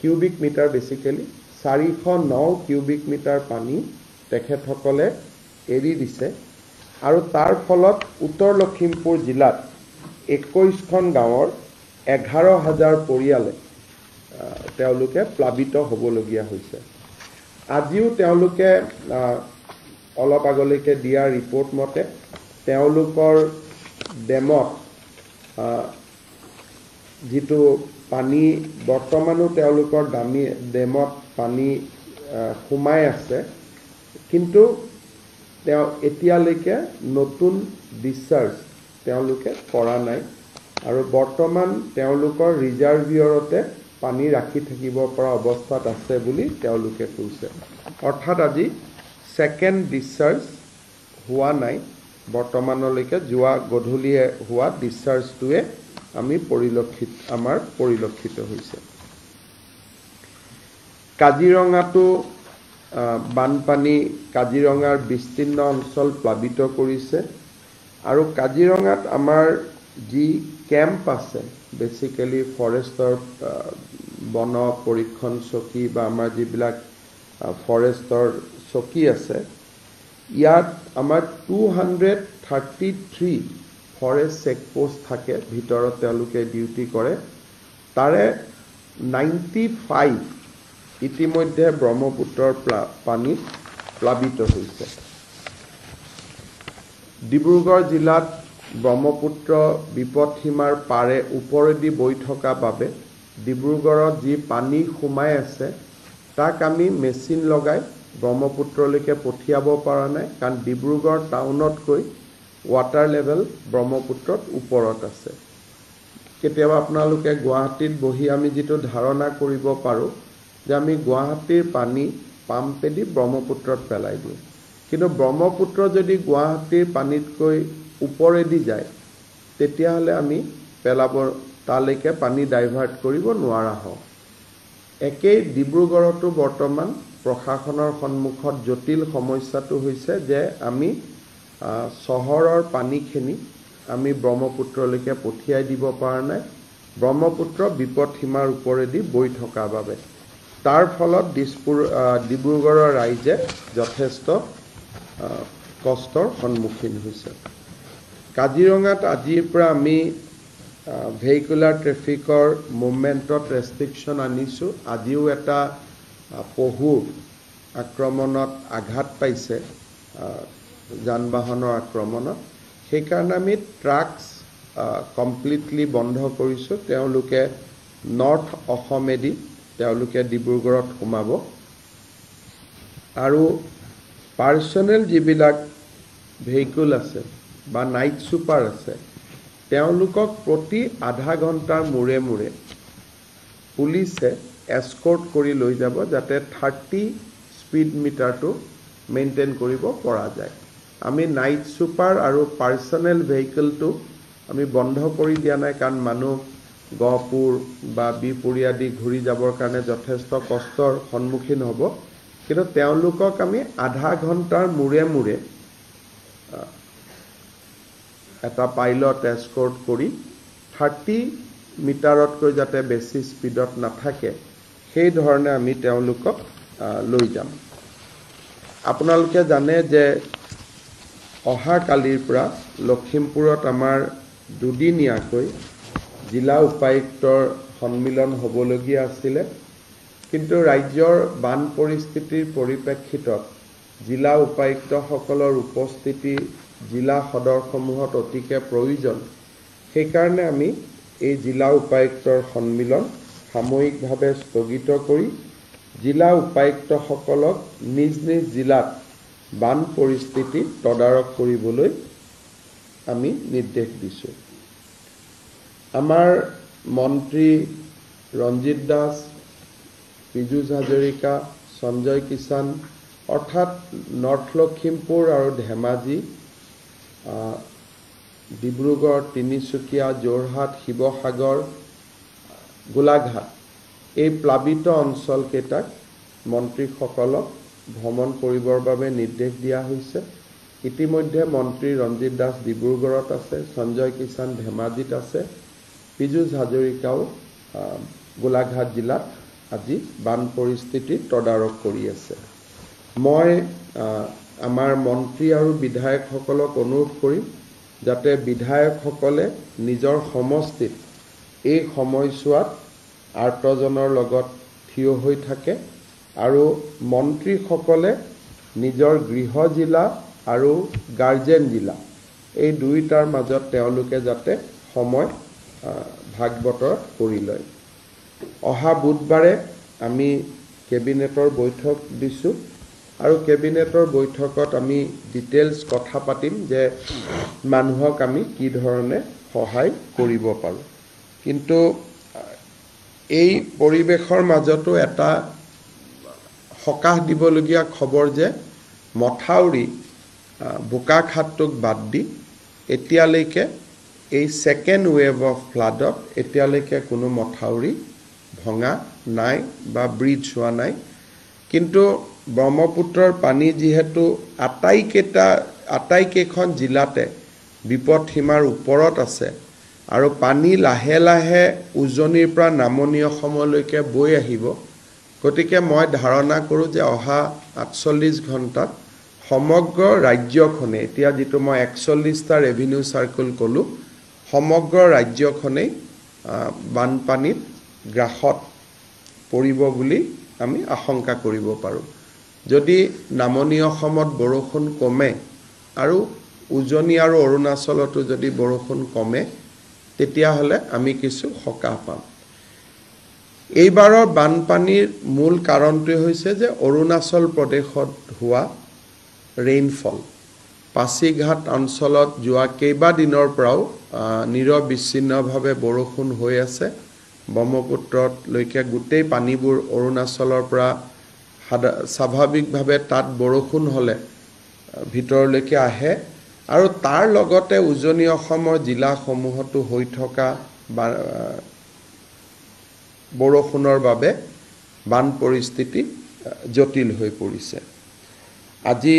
Cubic metre basically 409 cubic metre পানী তেখেতসকলে এৰি দিছে আৰু তাৰ ফলত উত্তৰ লখিমপুৰ জিলাত 21খন গাঁৱৰ 11,000 পৰিয়ালে তেওঁলোকে প্লাবিত হ'বলগীয়া হৈছে। আজিও তেওঁলোকে অলপ আগলৈকে দিয়া ৰিপৰ্ট মতে তেওঁলোকৰ ডেমত যিটো পানী বৰ্তমানো তেওঁলোকৰ ডেমত পানী সোমাই আছে, কিন্তু এতিয়ালৈকে নতুন ডিসচাৰ্জ তেওঁলোকে কৰা নাই আৰু বৰ্তমান তেওঁলোকৰ ৰিজাৰ্ভিয়ৰতে পানী ৰাখি থাকিব পৰা অৱস্থাত আছে বুলি তেওঁলোকে কৈছে। অৰ্থাৎ আজি সেকেন্ড ডিসচাৰ্জ হোৱা নাই, বৰ্তমানলৈকে যোৱা গধূলিয়ে হোৱা ডিসচাৰ্জটোৱে আমাৰ পৰিলক্ষিত হৈছে। কাজিৰঙাটো বানপানী কাজিৰঙাৰ বিস্তীৰ্ণ অঞ্চল প্লাবিত কৰিছে আৰু কাজিৰঙাত আমাৰ যি কেম্প আছে, বেসিক্যালি ফৰেষ্টৰ বন পৰীক্ষণ চকী বা আমাৰ যিবিলাক ফৰেষ্টৰ চকী আছে, ইয়াত আমাৰ 233 ফৰেষ্ট চেকপোষ্ট থাকে, ভিতৰত তেওঁলোকে ডিউটি কৰে। তাৰে 95 ইতিমধ্যে ব্ৰহ্মপুত্ৰৰ পানীত প্লাবিত হৈছে। ডিব্ৰুগড় জিলাত ব্ৰহ্মপুত্ৰ বিপদসীমাৰ পাৰে ওপৰেদি বৈ থকা বাবে ডিব্ৰুগড়ত যি পানী সোমাই আছে তাক আমি মেচিন লগাই ব্ৰহ্মপুত্ৰলৈকে পঠিয়াব পৰা নাই, কাৰণ ডিব্ৰুগড় টাউনতকৈ ৱাটাৰ লেভেল ব্ৰহ্মপুত্ৰত ওপৰত আছে। কেতিয়াবা আপোনালোকে গুৱাহাটীত বহি আমি যিটো ধাৰণা কৰিব পাৰোঁ যে আমি গুৱাহাটীৰ পানী পাম্পেদি ব্ৰহ্মপুত্ৰত পেলাই দিওঁ, কিন্তু ব্ৰহ্মপুত্ৰ যদি গুৱাহাটীৰ পানীতকৈ ওপৰেদি যায় তেতিয়াহ'লে আমি তালৈকে পানী ডাইভাৰ্ট কৰিব নোৱাৰা হওঁ। একেই ডিব্ৰুগড়তো বৰ্তমান প্ৰশাসনৰ সন্মুখত জটিল সমস্যাটো হৈছে যে আমি চহৰৰ পানীখিনি আমি ব্ৰহ্মপুত্ৰলৈকে পঠিয়াই দিব পৰা নাই, ব্ৰহ্মপুত্ৰ বিপদসীমাৰ ওপৰেদি বৈ থকা বাবে। তাৰ ফলত ডিব্ৰুগড়ৰ ৰাইজে যথেষ্ট কষ্টৰ সন্মুখীন হৈছে। কাজিৰঙাত আজিৰ পৰা আমি ভেহিকুলাৰ ট্ৰেফিকৰ মুভমেণ্টত ৰেষ্ট্ৰিকশ্যন আনিছোঁ। আজিও এটা পহু আক্ৰমণত আঘাত পাইছে, যান বাহনৰ আক্ৰমণত, সেইকাৰণে আমি ট্ৰাকছ কমপ্লিটলি বন্ধ কৰিছোঁ। তেওঁলোকে নৰ্থ অসমেদি তেওঁলোকে ডিব্ৰুগড়ত সোমাব আৰু পাৰ্চনেল যিবিলাক ভেহিকুল আছে বা নাইট ছুপাৰ আছে তেওঁলোকক প্ৰতি আধা ঘণ্টাৰ মূৰে মূৰে পুলিচে এস্কৰ্ট কৰি লৈ যাব, যাতে 30 স্পীড মিটাৰটো মেইনটেইন কৰিব পৰা যায়। আমি নাইট ছুপাৰ আৰু পাৰ্চনেল ভেহিকলটো আমি বন্ধ কৰি দিয়া নাই, কাৰণ মানুহ গহপুৰ বা বিহপুৰী আদি ঘূৰি যাবৰ কাৰণে যথেষ্ট কষ্টৰ সন্মুখীন হ'ব, কিন্তু তেওঁলোকক আমি আধা ঘণ্টাৰ মূৰে মূৰে এটা পাইলট এস্কৰ্ট কৰি 30 মিটাৰতকৈ যাতে বেছি স্পীডত নাথাকে সেই ধৰণে আমি তেওঁলোকক লৈ যাম। আপোনালোকে জানে যে অহা কালিৰ পৰা লখিমপুৰত আমাৰ দুদিনীয়াকৈ জিলা উপায়ুক্তৰ সন্মিলন হ'বলগীয়া আছিলে, কিন্তু ৰাজ্যৰ বান পৰিস্থিতিৰ পৰিপ্ৰেক্ষিতত জিলা উপায়ুক্তসকলৰ উপস্থিতি জিলা সদৰসমূহত অতিকে প্ৰয়োজন। সেইকাৰণে আমি এই জিলা উপায়ুক্তৰ সন্মিলন সাময়িকভাৱে স্থগিত কৰি জিলা উপায়ুক্তসকলক নিজ নিজ জিলাত বান পৰিস্থিতি তদাৰক কৰিবলৈ আমি নিৰ্দেশ দিছোঁ। আমাৰ মন্ত্ৰী ৰঞ্জিত দাস, পীযুষ হাজৰিকা, সঞ্জয় কিষাণ, অৰ্থাৎ নৰ্থ লখিমপুৰ আৰু ধেমাজি, ডিব্ৰুগড়, তিনিচুকীয়া, যোৰহাট, শিৱসাগৰ, গোলাঘাট এই প্লাবিত অঞ্চলকেইটাক মন্ত্ৰীসকলক ভ্ৰমণ কৰিবৰ বাবে নিৰ্দেশ দিয়া হৈছে। ইতিমধ্যে মন্ত্ৰী ৰঞ্জিত দাস ডিব্ৰুগড়ত আছে, সঞ্জয় কিষাণ ধেমাজিত আছে, পীযুষ হাজৰিকাও গোলাঘাট জিলাত আজি বান পৰিস্থিতি তদাৰক কৰি আছে। মই আমাৰ মন্ত্ৰী আৰু বিধায়কসকলক অনুৰোধ কৰিম যাতে বিধায়কসকলে নিজৰ সমষ্টিত এই সময়ছোৱাত আৰ্তজনৰ লগত থিয় হৈ থাকে আৰু মন্ত্ৰীসকলে নিজৰ গৃহ জিলা আৰু গাৰ্জেন জিলা এই দুইটাৰ মাজত তেওঁলোকে যাতে সময় ভাগ বতৰা কৰি লয়। অহা বুধবাৰে আমি কেবিনেটৰ বৈঠক দিছোঁ আৰু কেবিনেটৰ বৈঠকত আমি ডিটেইলছ কথা পাতিম যে মানুহক আমি কি ধৰণে সহায় কৰিব পাৰোঁ। কিন্তু এই পৰিৱেশৰ মাজতো এটা সকাহ দিবলগীয়া খবৰ যে মথাউৰি বোকাখাতটোক বাদ দি এতিয়ালৈকে এই ছেকেণ্ড ৱেভ অফ ফ্লাডত এতিয়ালৈকে কোনো মথাউৰি ভঙা নাই বা ব্ৰিজ হোৱা নাই। কিন্তু ব্ৰহ্মপুত্ৰৰ পানী যিহেতু আটাইকেইখন জিলাতে বিপদ সীমাৰ ওপৰত আছে আৰু পানী লাহে লাহে উজনিৰ পৰা নামনি অসমলৈকে বৈ আহিব, গতিকে মই ধাৰণা কৰোঁ যে অহা ৪৮ ঘণ্টাত সমগ্ৰ ৰাজ্যখনে, এতিয়া যিটো মই ৪১টা ৰেভিনিউ চাৰ্কুল ক'লোঁ, সমগ্ৰ ৰাজ্যখনেই বানপানীত গ্ৰাসত পৰিব বুলি আমি আশংকা কৰিব পাৰোঁ। যদি নামনি অসমত বৰষুণ কমে আৰু উজনি আৰু অৰুণাচলতো যদি বৰষুণ কমে তেতিয়াহ'লে আমি কিছু সকাহ পাম। এইবাৰৰ বানপানীৰ মূল কাৰণটোৱে হৈছে যে অৰুণাচল প্ৰদেশত হোৱা ৰেইনফল। পাছিঘাট অঞ্চলত যোৱা কেইবাদিনৰ পৰাও নিৰবিচ্ছিন্নভাৱে বৰষুণ হৈ আছে। ব্ৰহ্মপুত্ৰলৈকে গোটেই পানীবোৰ অৰুণাচলৰ পৰা স্বাভাৱিকভাৱে তাত বৰষুণ হ'লে ভিতৰলৈকে আহে আৰু তাৰ লগতে উজনি অসমৰ জিলাসমূহতো হৈ থকা বৰষুণৰ বাবে বান পৰিস্থিতি জটিল হৈ পৰিছে। আজি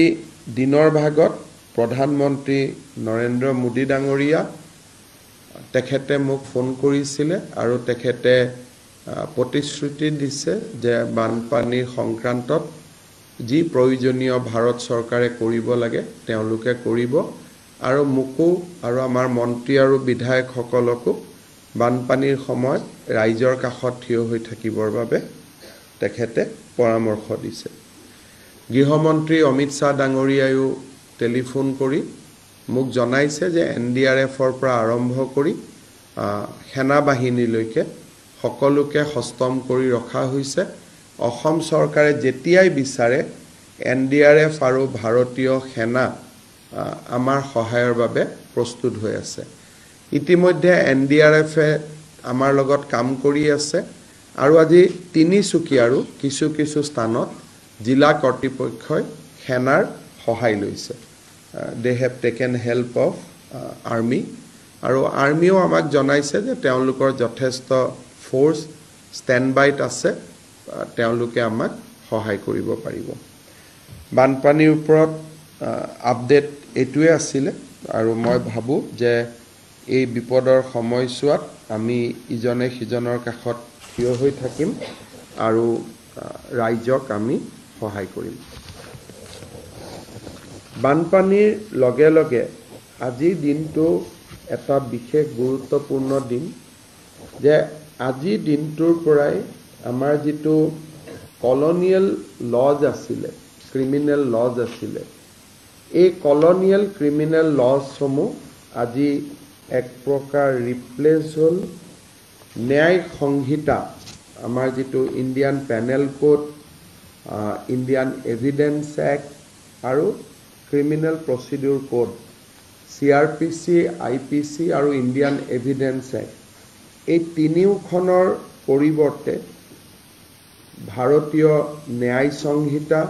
দিনৰ ভাগত প্ৰধানমন্ত্ৰী নৰেন্দ্ৰ মোদী ডাঙৰীয়া তেখেতে মোক ফোন কৰিছিলে আৰু তেখেতে প্ৰতিশ্ৰুতি দিছে যে বানপানীৰ সংক্ৰান্তত যি প্ৰয়োজনীয় ভাৰত চৰকাৰে কৰিব লাগে তেওঁলোকে কৰিব আৰু মোকো আৰু আমাৰ মন্ত্ৰী আৰু বিধায়কসকলকো বানপানীৰ সময়ত ৰাইজৰ কাষত থিয় হৈ থাকিবৰ বাবে তেখেতে পৰামৰ্শ দিছে। গৃহমন্ত্ৰী অমিত শ্বাহ ডাঙৰীয়ায়ো টেলিফোন কৰি মোক জনাইছে যে NDRFৰ পৰা আৰম্ভ কৰি সেনাবাহিনীলৈকে সকলোকে সষ্টম কৰি ৰখা হৈছে। অসম চৰকাৰে যেতিয়াই বিচাৰে NDRF আৰু ভাৰতীয় সেনা আমাৰ সহায়ৰ বাবে প্ৰস্তুত হৈ আছে। ইতিমধ্যে NDRFে আমাৰ লগত কাম কৰি আছে আৰু আজি তিনিচুকীয়াৰো কিছু কিছু স্থানত জিলা কৰ্তৃপক্ষই সেনাৰ সহায় লৈছে। They have taken help of army আৰু আৰ্মিও আমাক জনাইছে যে তেওঁলোকৰ যথেষ্ট ফ'ৰ্চ ষ্টেণ্ড বাইত আছে, তেওঁলোকে আমাক সহায় কৰিব পাৰিব। বানপানীৰ ওপৰত আপডেট এইটোৱে আছিলে আৰু মই ভাবোঁ যে এই বিপদৰ সময়ছোৱাত আমি ইজনে সিজনৰ কাষত থিয় হৈ থাকিম আৰু ৰাইজক আমি সহায় কৰিম। বানপানীৰ লগে লগে আজিৰ দিনটো এটা বিশেষ গুৰুত্বপূৰ্ণ দিন যে আজিৰ দিনটোৰ পৰাই আমাৰ যিটো কলনিয়েল লজ আছিলে, ক্ৰিমিনেল লজ আছিলে, এই কলনিয়েল ক্ৰিমিনেল লজসমূহ আজি এক প্ৰকাৰ ৰিপ্লেচ হ'ল ন্যায় সংহিতা, আমাৰ যিটো Indian penal code, Indian evidence act আৰু criminal procedure code, CRPC, IPC আৰু ইণ্ডিয়ান এভিডেন্স এক্ট, এই তিনিওখনৰ পৰিৱৰ্তে ভাৰতীয় ন্যায় সংহিতা,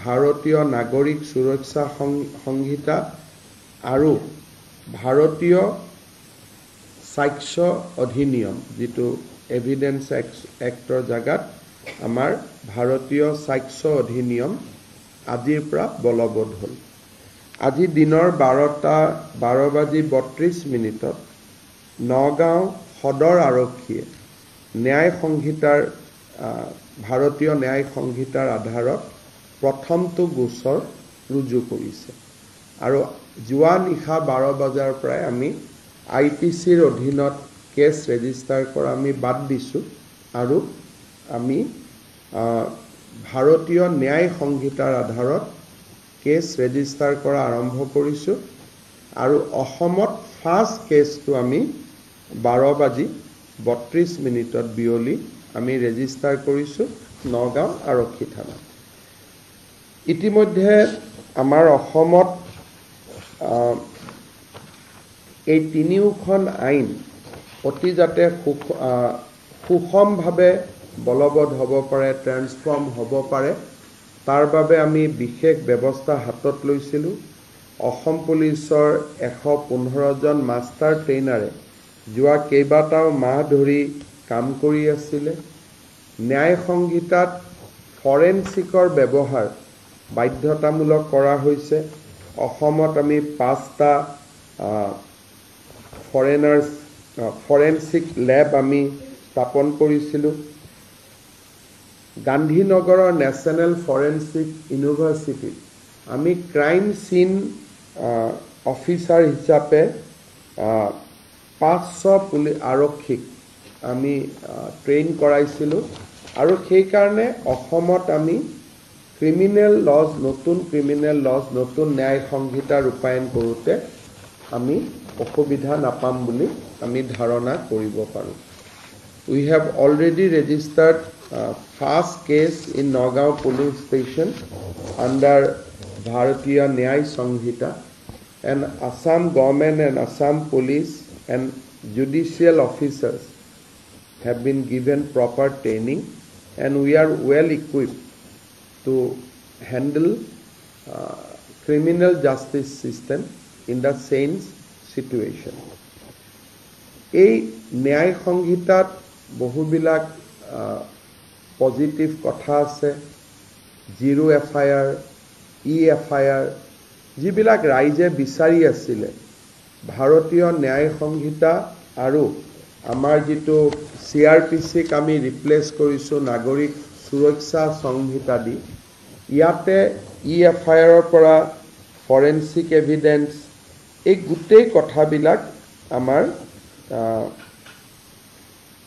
ভাৰতীয় নাগৰিক সুৰক্ষা সংহিতা আৰু ভাৰতীয় সাক্ষ্য অধিনিয়ম, যিটো এভিডেন্স এক্টৰ জাগাত আমাৰ ভাৰতীয় সাক্ষ্য অধিনিয়ম আজিৰ পৰা বলবৎ হ'ল। আজি দিনৰ 12:32 নগাঁও সদৰ আৰক্ষীয়ে ন্যায় সংহিতাৰ ভাৰতীয় ন্যায় সংহিতাৰ আধাৰত প্ৰথমটো গোচৰ ৰুজু কৰিছে আৰু যোৱা নিশা 12 বজাৰ পৰাই আমি IPCৰ অধীনত কেছ ৰেজিষ্টাৰ কৰা আমি বাদ দিছোঁ আৰু আমি ভাৰতীয় ন্যায় সংহিতাৰ আধাৰত কেছ ৰেজিষ্টাৰ কৰা আৰম্ভ কৰিছোঁ আৰু অসমত ফাৰ্ষ্ট কেছটো আমি 12:32 বিয়লি আমি ৰেজিষ্টাৰ কৰিছোঁ নগাঁও আৰক্ষী থানাত। ইতিমধ্যে আমাৰ অসমত এই তিনিওখন আইন অতি যাতে সুষমভাৱে বলবৎ হ'ব পাৰে, ট্ৰান্সফৰ্ম হ'ব পাৰে, তাৰ বাবে আমি বিশেষ ব্যৱস্থা হাতত লৈছিলোঁ। অসম পুলিচৰ 115 জন মাষ্টাৰ ট্ৰেইনাৰে যোৱা কেইবাটাও মাহ ধৰি কাম কৰি আছিলে। ন্যায় সংহিতাত ফৰেনচিকৰ ব্যৱহাৰ বাধ্যতামূলক কৰা হৈছে। অসমত আমি 5টা ফৰেনচিক লেব আমি স্থাপন কৰিছিলোঁ। গান্ধীনগৰৰ নেশ্যনেল ফৰেনচিক ইউনিভাৰ্চিটিত আমি ক্ৰাইম চিন অফিচাৰ হিচাপে 500 আৰক্ষীক আমি ট্ৰেইন কৰাইছিলোঁ আৰু সেইকাৰণে অসমত আমি ক্ৰিমিনেল লজ, নতুন ক্ৰিমিনেল লজ, নতুন ন্যায় সংহিতা ৰূপায়ণ কৰোঁতে আমি অসুবিধা নাপাম বুলি আমি ধাৰণা কৰিব পাৰোঁ। We have already registered first case in Nagaon police station under Bharatiya Nyay Sanghita, and Assam government and Assam police and judicial officers have been given proper training, and we are well equipped to handle criminal justice system in the same situation. এই ন্যায় সংহিতাত বহুবিলাক positive কথা আছে। 0 FIR, EFIR যিবিলাক ৰাইজে বিচাৰি আছিলে, ভাৰতীয় ন্যায় সংহিতা আৰু আমাৰ যিটো CRPCক আমি ৰিপ্লেচ কৰিছোঁ নাগৰিক সুৰক্ষা সংহিতা দি, ইয়াতে EFIRৰ পৰা ফৰেনচিক এভিডেন্স, এই গোটেই কথাবিলাক আমাৰ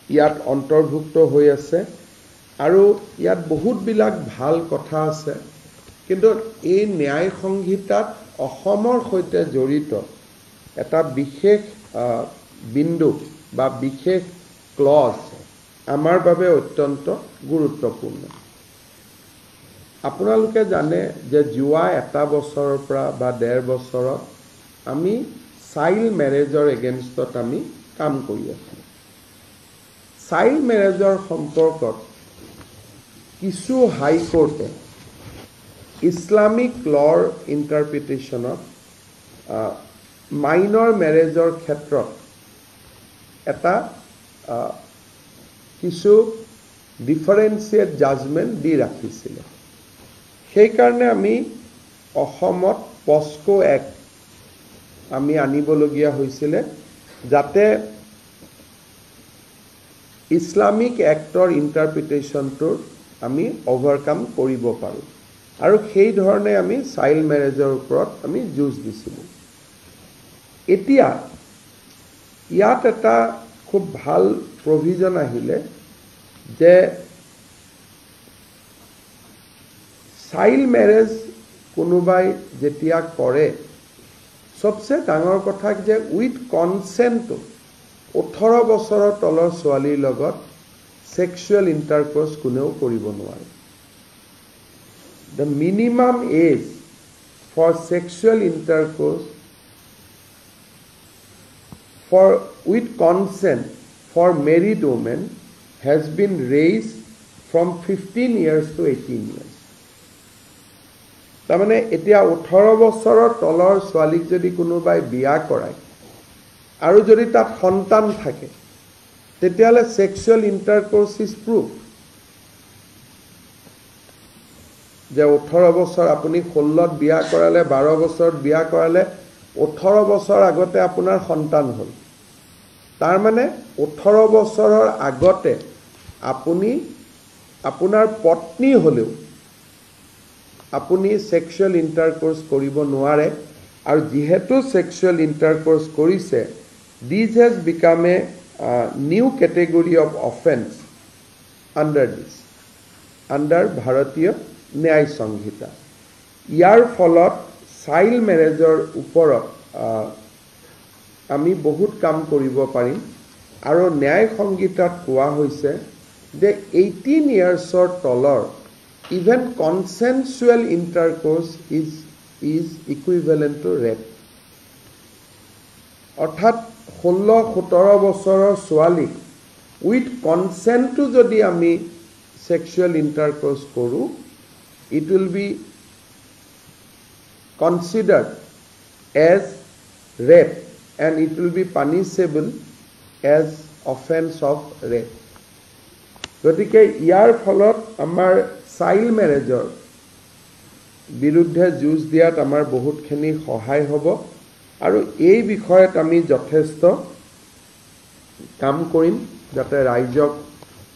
ইয়াত অন্তৰ্ভুক্ত হৈ আছে আৰু ইয়াত বহুতবিলাক ভাল কথা আছে। কিন্তু এই ন্যায় সংহিতাত অসমৰ সৈতে জড়িত এটা বিশেষ বিন্দু বা বিশেষ ক্লজ আমাৰ বাবে অত্যন্ত গুৰুত্বপূৰ্ণ। আপোনালোকে জানে যে যোৱা 1 বছৰৰ পৰা বা 1.5 বছৰত আমি চাইল্ড মেৰেজৰ এগেইনষ্টত আমি কাম কৰি আছোঁ। চাইল্ড মেৰেজৰ সম্পৰ্কত কিছু হাইকোৰ্টে ইছলামিক লৰ ইণ্টাৰপ্ৰিটেশ্যনত মাইনৰ মেৰেজৰ ক্ষেত্ৰত এটা কিছু ডিফাৰেঞ্চিয়েট জাজমেণ্ট দি ৰাখিছিলে। সেইকাৰণে আমি অসমত পস্কো এক্ট আমি আনিবলগীয়া হৈছিলে যাতে ইছলামিক এক্টৰ ইণ্টাৰপ্ৰিটেশ্যনটোৰ আমি অভাৰকাম কৰিব পাৰোঁ আৰু সেই ধৰণে আমি চাইল্ড মেৰেজৰ ওপৰত আমি যুঁজ দিছিলোঁ। এতিয়া ইয়াত এটা খুব ভাল প্ৰভিজন আহিলে যে চাইল্ড মেৰেজ কোনোবাই যেতিয়া কৰে, সবচে ডাঙৰ কথা যে উইথ কনসেন্ট 18 বছৰৰ তলৰ ছোৱালীৰ লগত সেক্সুৱেল ইণ্টাৰকোৰ্স কোনেও কৰিব নোৱাৰে। The minimum age for sexual intercourse with consent for married women has been raised from 15 years to 18 years. তাৰমানে এতিয়া 18 বছৰৰ তলৰ ছোৱালীক যদি কোনোবাই বিয়া কৰায় আৰু যদি তাত সন্তান থাকে, তেতিয়াহ'লে সেক্সুৱেল ইণ্টাৰকোৰ্স ইজ প্ৰুফ। যে 18 বছৰ আপুনি 16ত বিয়া কৰালে, 12 বছৰত বিয়া কৰালে, 18 বছৰ আগতে আপোনাৰ সন্তান হ'ল। তাৰ মানে 18 বছৰৰ আগতে আপুনি আপোনাৰ পত্নী হলেও আপুনি সেক্সুয়াল ইন্টাৰকোৰ্স কৰিব নোৱাৰে আৰু যেহেতু সেক্সুয়াল ইন্টাৰকোৰ্স কৰিছে this has become a new category of offense under ভাৰতীয় ন্যায় সংহিতা ইয়াৰ ফলত চাইল্ড ম্যাৰেজৰ ওপৰত আমি বহুত কাম কৰিব পাৰিম আৰু ন্যায় সংহিতাত কোৱা হৈছে যে 18 yearsৰ তলৰ even consensual intercourse is equivalent to rape অৰ্থাৎ 16-17 বছৰৰ ছোৱালীক with consent to যদি আমি sexual intercourse কৰো it will be considered as rape and it will be punishable as offense of rape গতিকে ইয়াৰ ফলত আমাৰ চাইল্ড ম্যাৰেজৰ বিৰুদ্ধে যুঁজ দিয়াত আমাৰ বহুতখিনি সহায় হ'ব আৰু এই বিষয়ত আমি যথেষ্ট কাম কৰিম যাতে ৰাইজক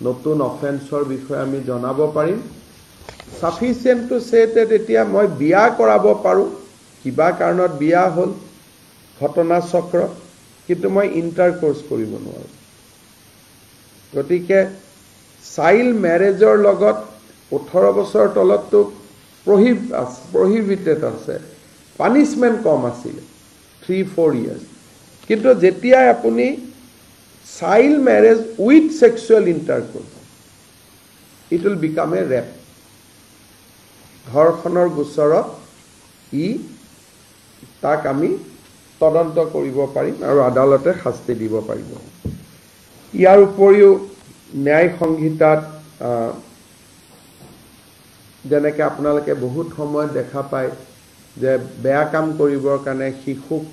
নতুন অফেন্সৰ বিষয়ে আমি জনাব পাৰিম সাফিচিয়েন্ট টু সে that এতিয়া মই বিয়া কৰাব পাৰো কিবা কাৰণত বিয়া হ'ল ঘটনা চক্ৰ কিন্তু মই ইন্টাৰকোৰ্স কৰিব নোৱাৰো গতিকে চাইল্ড ম্যাৰেজৰ লগত 18 বছৰ তলতটো prohibited আছে পানিশমেন্ট কম আছিল 3-4 years কিন্তু যেতিয়া আপুনি child marriage with sexual intercourse it will become a rape ধৰ্ষণৰ গোচৰত তাক আমি তদন্ত কৰিব পাৰিম আৰু আদালতে শাস্তি দিব পাৰিব ইয়াৰ উপৰিও ন্যায় সংহিতাত যেনেকে আপোনালোকে বহুত সময় দেখা পায় যে বেয়া কাম কৰিবৰ কাৰণে শিশুক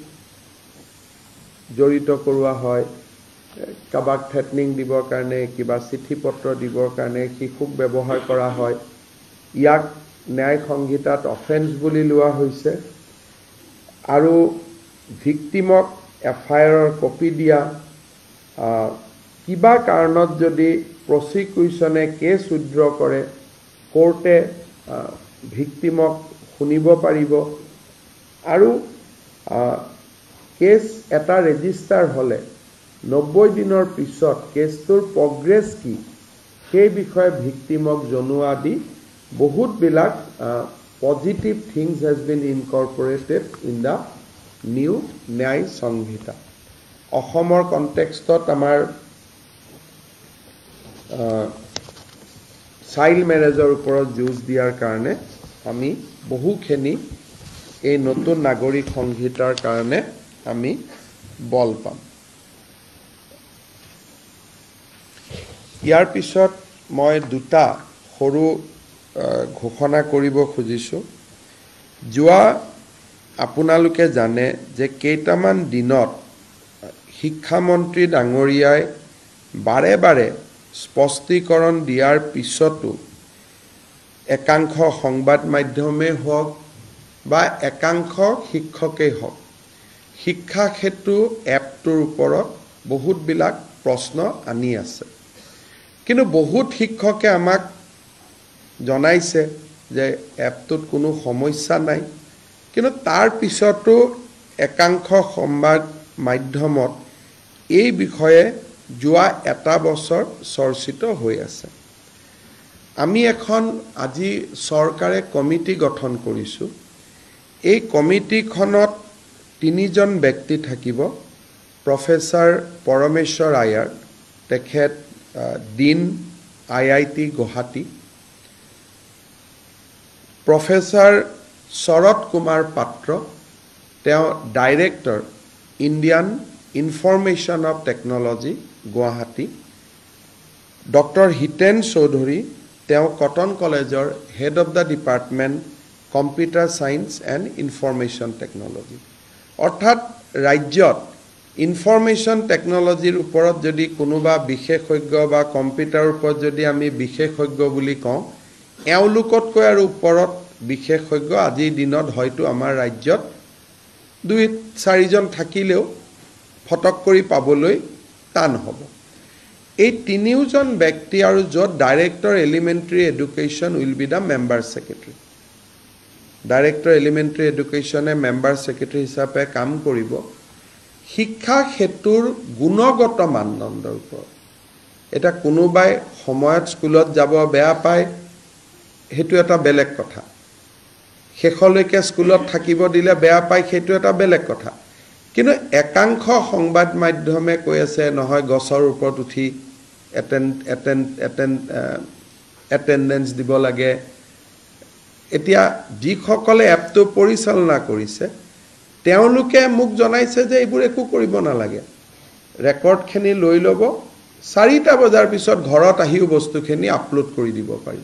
জড়িত কৰোৱা হয় কাবাক থ্ৰেটনিং দিবৰ কাৰণে কিবা চিঠি পত্ৰ দিবৰ কাৰণে শিশুক ব্যৱহাৰ কৰা হয় ইয়াক ন্যায় সংহিতাত অফেন্স বুলি লোৱা হৈছে আৰু ভিকটিমক এফআইআৰৰ কপি দিয়া কিবা কাৰণত যদি প্ৰসিকিউশনে কেছ উইথড্ৰ কৰে কোৰ্টে ভিকটিমক শুনিব পাৰিব আৰু কেছ এটা ৰেজিষ্টাৰ হলে 90 দিনৰ পিছত কেছটোৰ প্ৰগ্ৰেছ কি সেই বিষয়ে ভিকটিমক জনোৱা দি বহুত বিলাক positive things has been incorporated in the new ন্যায় সংহিতা অসমৰ কনটেক্সটত আমাৰ চাইল্ড ম্যাৰেজৰ ওপৰত যুঁজ দিয়াৰ কাৰণে আমি বহুখিনি এই নতুন নাগৰিক সংহিতাৰ কাৰণে আমি বল পাম ইয়াৰ পিছত মই দুটা সৰু ঘোষণা কৰিব খুজিছো যোৱা আপোনালোকে জানে যে কেইটামান দিনত শিক্ষামন্ত্ৰী ডাঙৰীয়াই বাৰে বাৰে স্পষ্টীকৰণ দিয়াৰ পিছতো একাংশ সংবাদ মাধ্যমে হওক বা একাংশ শিক্ষকেই হওক শিক্ষা সেতু এপটোৰ ওপৰত বহুত বিলাক প্ৰশ্ন আনি আছে কিন্তু বহুত শিক্ষকে আমাক জনাইছে যে এপটোত কোনো সমস্যা নাই কিন্তু তাৰ পিছতো একাংশ সংবাদ মাধ্যমত এই বিষয়ে যোৱা এটা বছৰ চৰ্চিত হৈ আছে আমি এখন আজি চৰকাৰে কমিটি গঠন কৰিছো এই কমিটিখনত 3 জন ব্যক্তি থাকিব প্ৰফেসৰ পৰমেশ্বৰ আয়াৰ তেখেত dean IIT Guwahati professor Sarat Kumar Patra তেওঁ director Indian information of technology Guwahati doctor Hiten Choudhury তেওঁ কটন কলেজৰ head of the department computer science and information technology অৰ্থাৎ ৰাজ্যত ইনফৰমেশন টেকনলজিৰ ওপৰত যদি কোনোবা বিশেষজ্ঞ বা কম্পিউটাৰৰ ওপৰত যদি আমি বিশেষজ্ঞ বুলি কওঁ এওঁলোকতকৈ আৰু ওপৰত বিশেষজ্ঞ আজিৰ দিনত হয়তো আমাৰ ৰাজ্যত 2-4 জন থাকিলেও ফটক কৰি পাবলৈ টান হ'ব এই তিনিওজন ব্যক্তি আৰু য'ত director elementary education will be the member secretary director elementary এডুকেশ্যনে মেম্বাৰ ছেক্ৰেটাৰী হিচাপে কাম কৰিব শিক্ষা ক্ষেত্ৰৰ গুণগত মানদণ্ডৰ ওপৰত এটা কোনোবাই সময়ত স্কুলত যাব বেয়া পায় হেতু এটা বেলেগ কথা শেষলৈকে স্কুলত থাকিব দিলে বেয়া পায় হেতু এটা বেলেগ কথা কিন্তু একাংশ সংবাদ মাধ্যমে কৈ আছে নহয় গছৰ ওপৰত উঠি এটেন্ডেন্স দিব লাগে এতিয়া যিসকলে এপটো পৰিচালনা কৰিছে তেওঁলোকে মোক জনাইছে যে এইবোৰ একো কৰিব নালাগে ৰেকৰ্ডখিনি লৈ ল'ব 4টা বজাৰ পিছত ঘৰত আহিও বস্তুখিনি আপলোড কৰি দিব পাৰি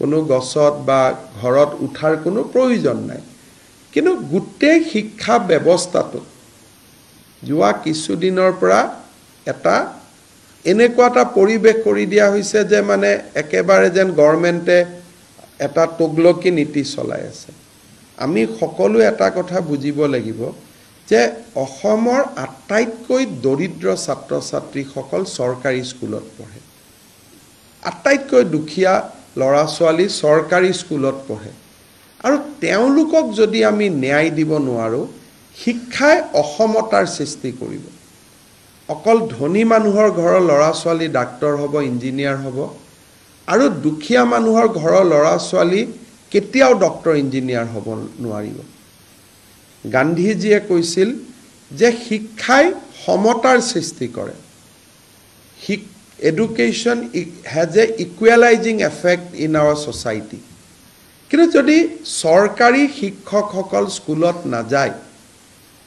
কোনো গছত বা ঘৰত উঠাৰ কোনো প্ৰয়োজন নাই কিন্তু গোটেই শিক্ষা ব্যৱস্থাটো যোৱা কিছুদিনৰ পৰা এটা এনেকুৱা এটা পৰিৱেশ কৰি দিয়া হৈছে যে মানে একেবাৰে যেন গভৰ্ণমেণ্টে এটা তগলকি নীতি চলাই আছে আমি সকলো এটা কথা বুজিব লাগিব যে অসমৰ আটাইতকৈ দৰিদ্ৰ ছাত্ৰ ছাত্ৰীসকল চৰকাৰী স্কুলত পঢ়ে আটাইতকৈ দুখীয়া ল'ৰা ছোৱালী চৰকাৰী স্কুলত পঢ়ে আৰু তেওঁলোকক যদি আমি ন্যায় দিব নোৱাৰো শিক্ষাই অসমতাৰ সৃষ্টি কৰিব অকল ধনী মানুহৰ ঘৰৰ ল'ৰা ছোৱালী ডাক্তৰ হ'ব ইঞ্জিনিয়াৰ হ'ব আৰু দুখীয়া মানুহৰ ঘৰৰ ল'ৰা ছোৱালী কেতিয়াও ডক্টৰ ইঞ্জিনিয়াৰ হ'ব নোৱাৰিব গান্ধীজীয়ে কৈছিল যে শিক্ষাই সমতাৰ সৃষ্টি কৰে education has a equalizing effect in our society কিন্তু যদি সৰকাৰী শিক্ষকসকল স্কুলত না যায়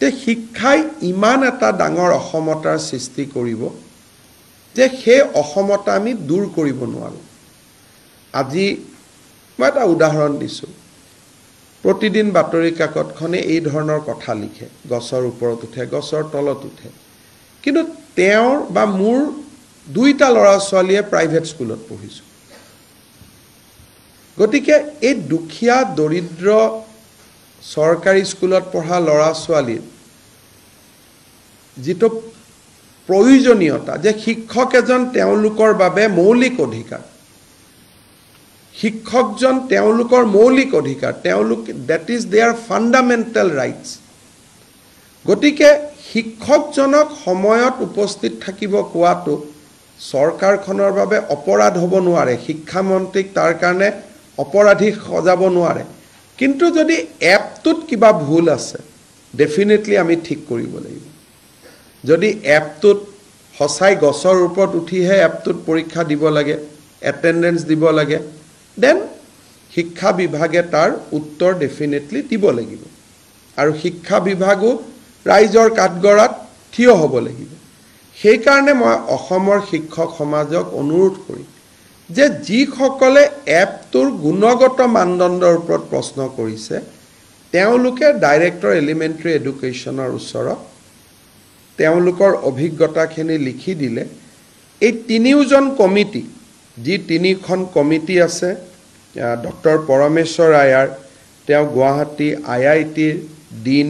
তে শিক্ষাই ইমান এটা ডাঙৰ অসমতাৰ সৃষ্টি কৰিব যে সেই অসমতা আমি দূৰ কৰিব নোৱাৰো আজি মই এটা উদাহৰণ দিছো প্ৰতিদিন বাতৰি কাকতখনে এই ধৰণৰ কথা লিখে গছৰ ওপৰত উঠে গছৰ তলত উঠে কিন্তু তেওঁৰ বা মোৰ 2টা ল'ৰা ছোৱালীয়ে প্ৰাইভেট স্কুলত পঢ়িছো গতিকে এই দুখীয়া দৰিদ্ৰ সৰকাৰী স্কুলত পঢ়া ল'ৰা ছোৱালীৰ যেটো প্ৰয়োজনীয়তা যে শিক্ষক এজন তেওঁলোকৰ বাবে মৌলিক অধিকাৰ শিক্ষকজন তেওঁলোকৰ মৌলিক অধিকাৰ তেওঁলোক that is their fundamental rights গতিকে শিক্ষকজনক সময়ত উপস্থিত থাকিব কোৱাটো সৰকাৰখনৰ বাবে অপৰাধ হ'ব নোৱাৰে শিক্ষা মন্ত্ৰীক তাৰ কাৰণে অপৰাধী সজাব নোৱাৰে কিন্তু যদি এপটোত কিবা ভুল আছে ডেফিনেটলি আমি ঠিক কৰিব লাগিব যদি এপটোত হসাই গছৰ ওপৰত উঠিহে এপটোত পৰীক্ষা দিব লাগে এটেন্ডেন্স দিব লাগে দেন শিক্ষা বিভাগে তাৰ উত্তৰ ডেফিনেটলি দিব লাগিব আৰু শিক্ষা বিভাগো ৰাইজৰ কাঠগড়াত থিয় হ'ব লাগিব সেই কাৰণে মই অসমৰ শিক্ষক সমাজক অনুৰোধ কৰি যে যিসকলে এপটোৰ গুণগত মানদণ্ডৰ ওপৰত প্ৰশ্ন কৰিছে তেওঁলোকে ডাইৰেক্টৰ এলিমেণ্টাৰী এডুকেশ্যনৰ ওচৰত তেওঁলোকৰ অভিজ্ঞতাখিনি লিখি দিলে এই তিনিওজন কমিটি যি তিনিখন কমিটি আছে ডক্টৰ পৰমেশ্বৰ আয়াৰ তেওঁ গুৱাহাটী আইআইটিৰ dean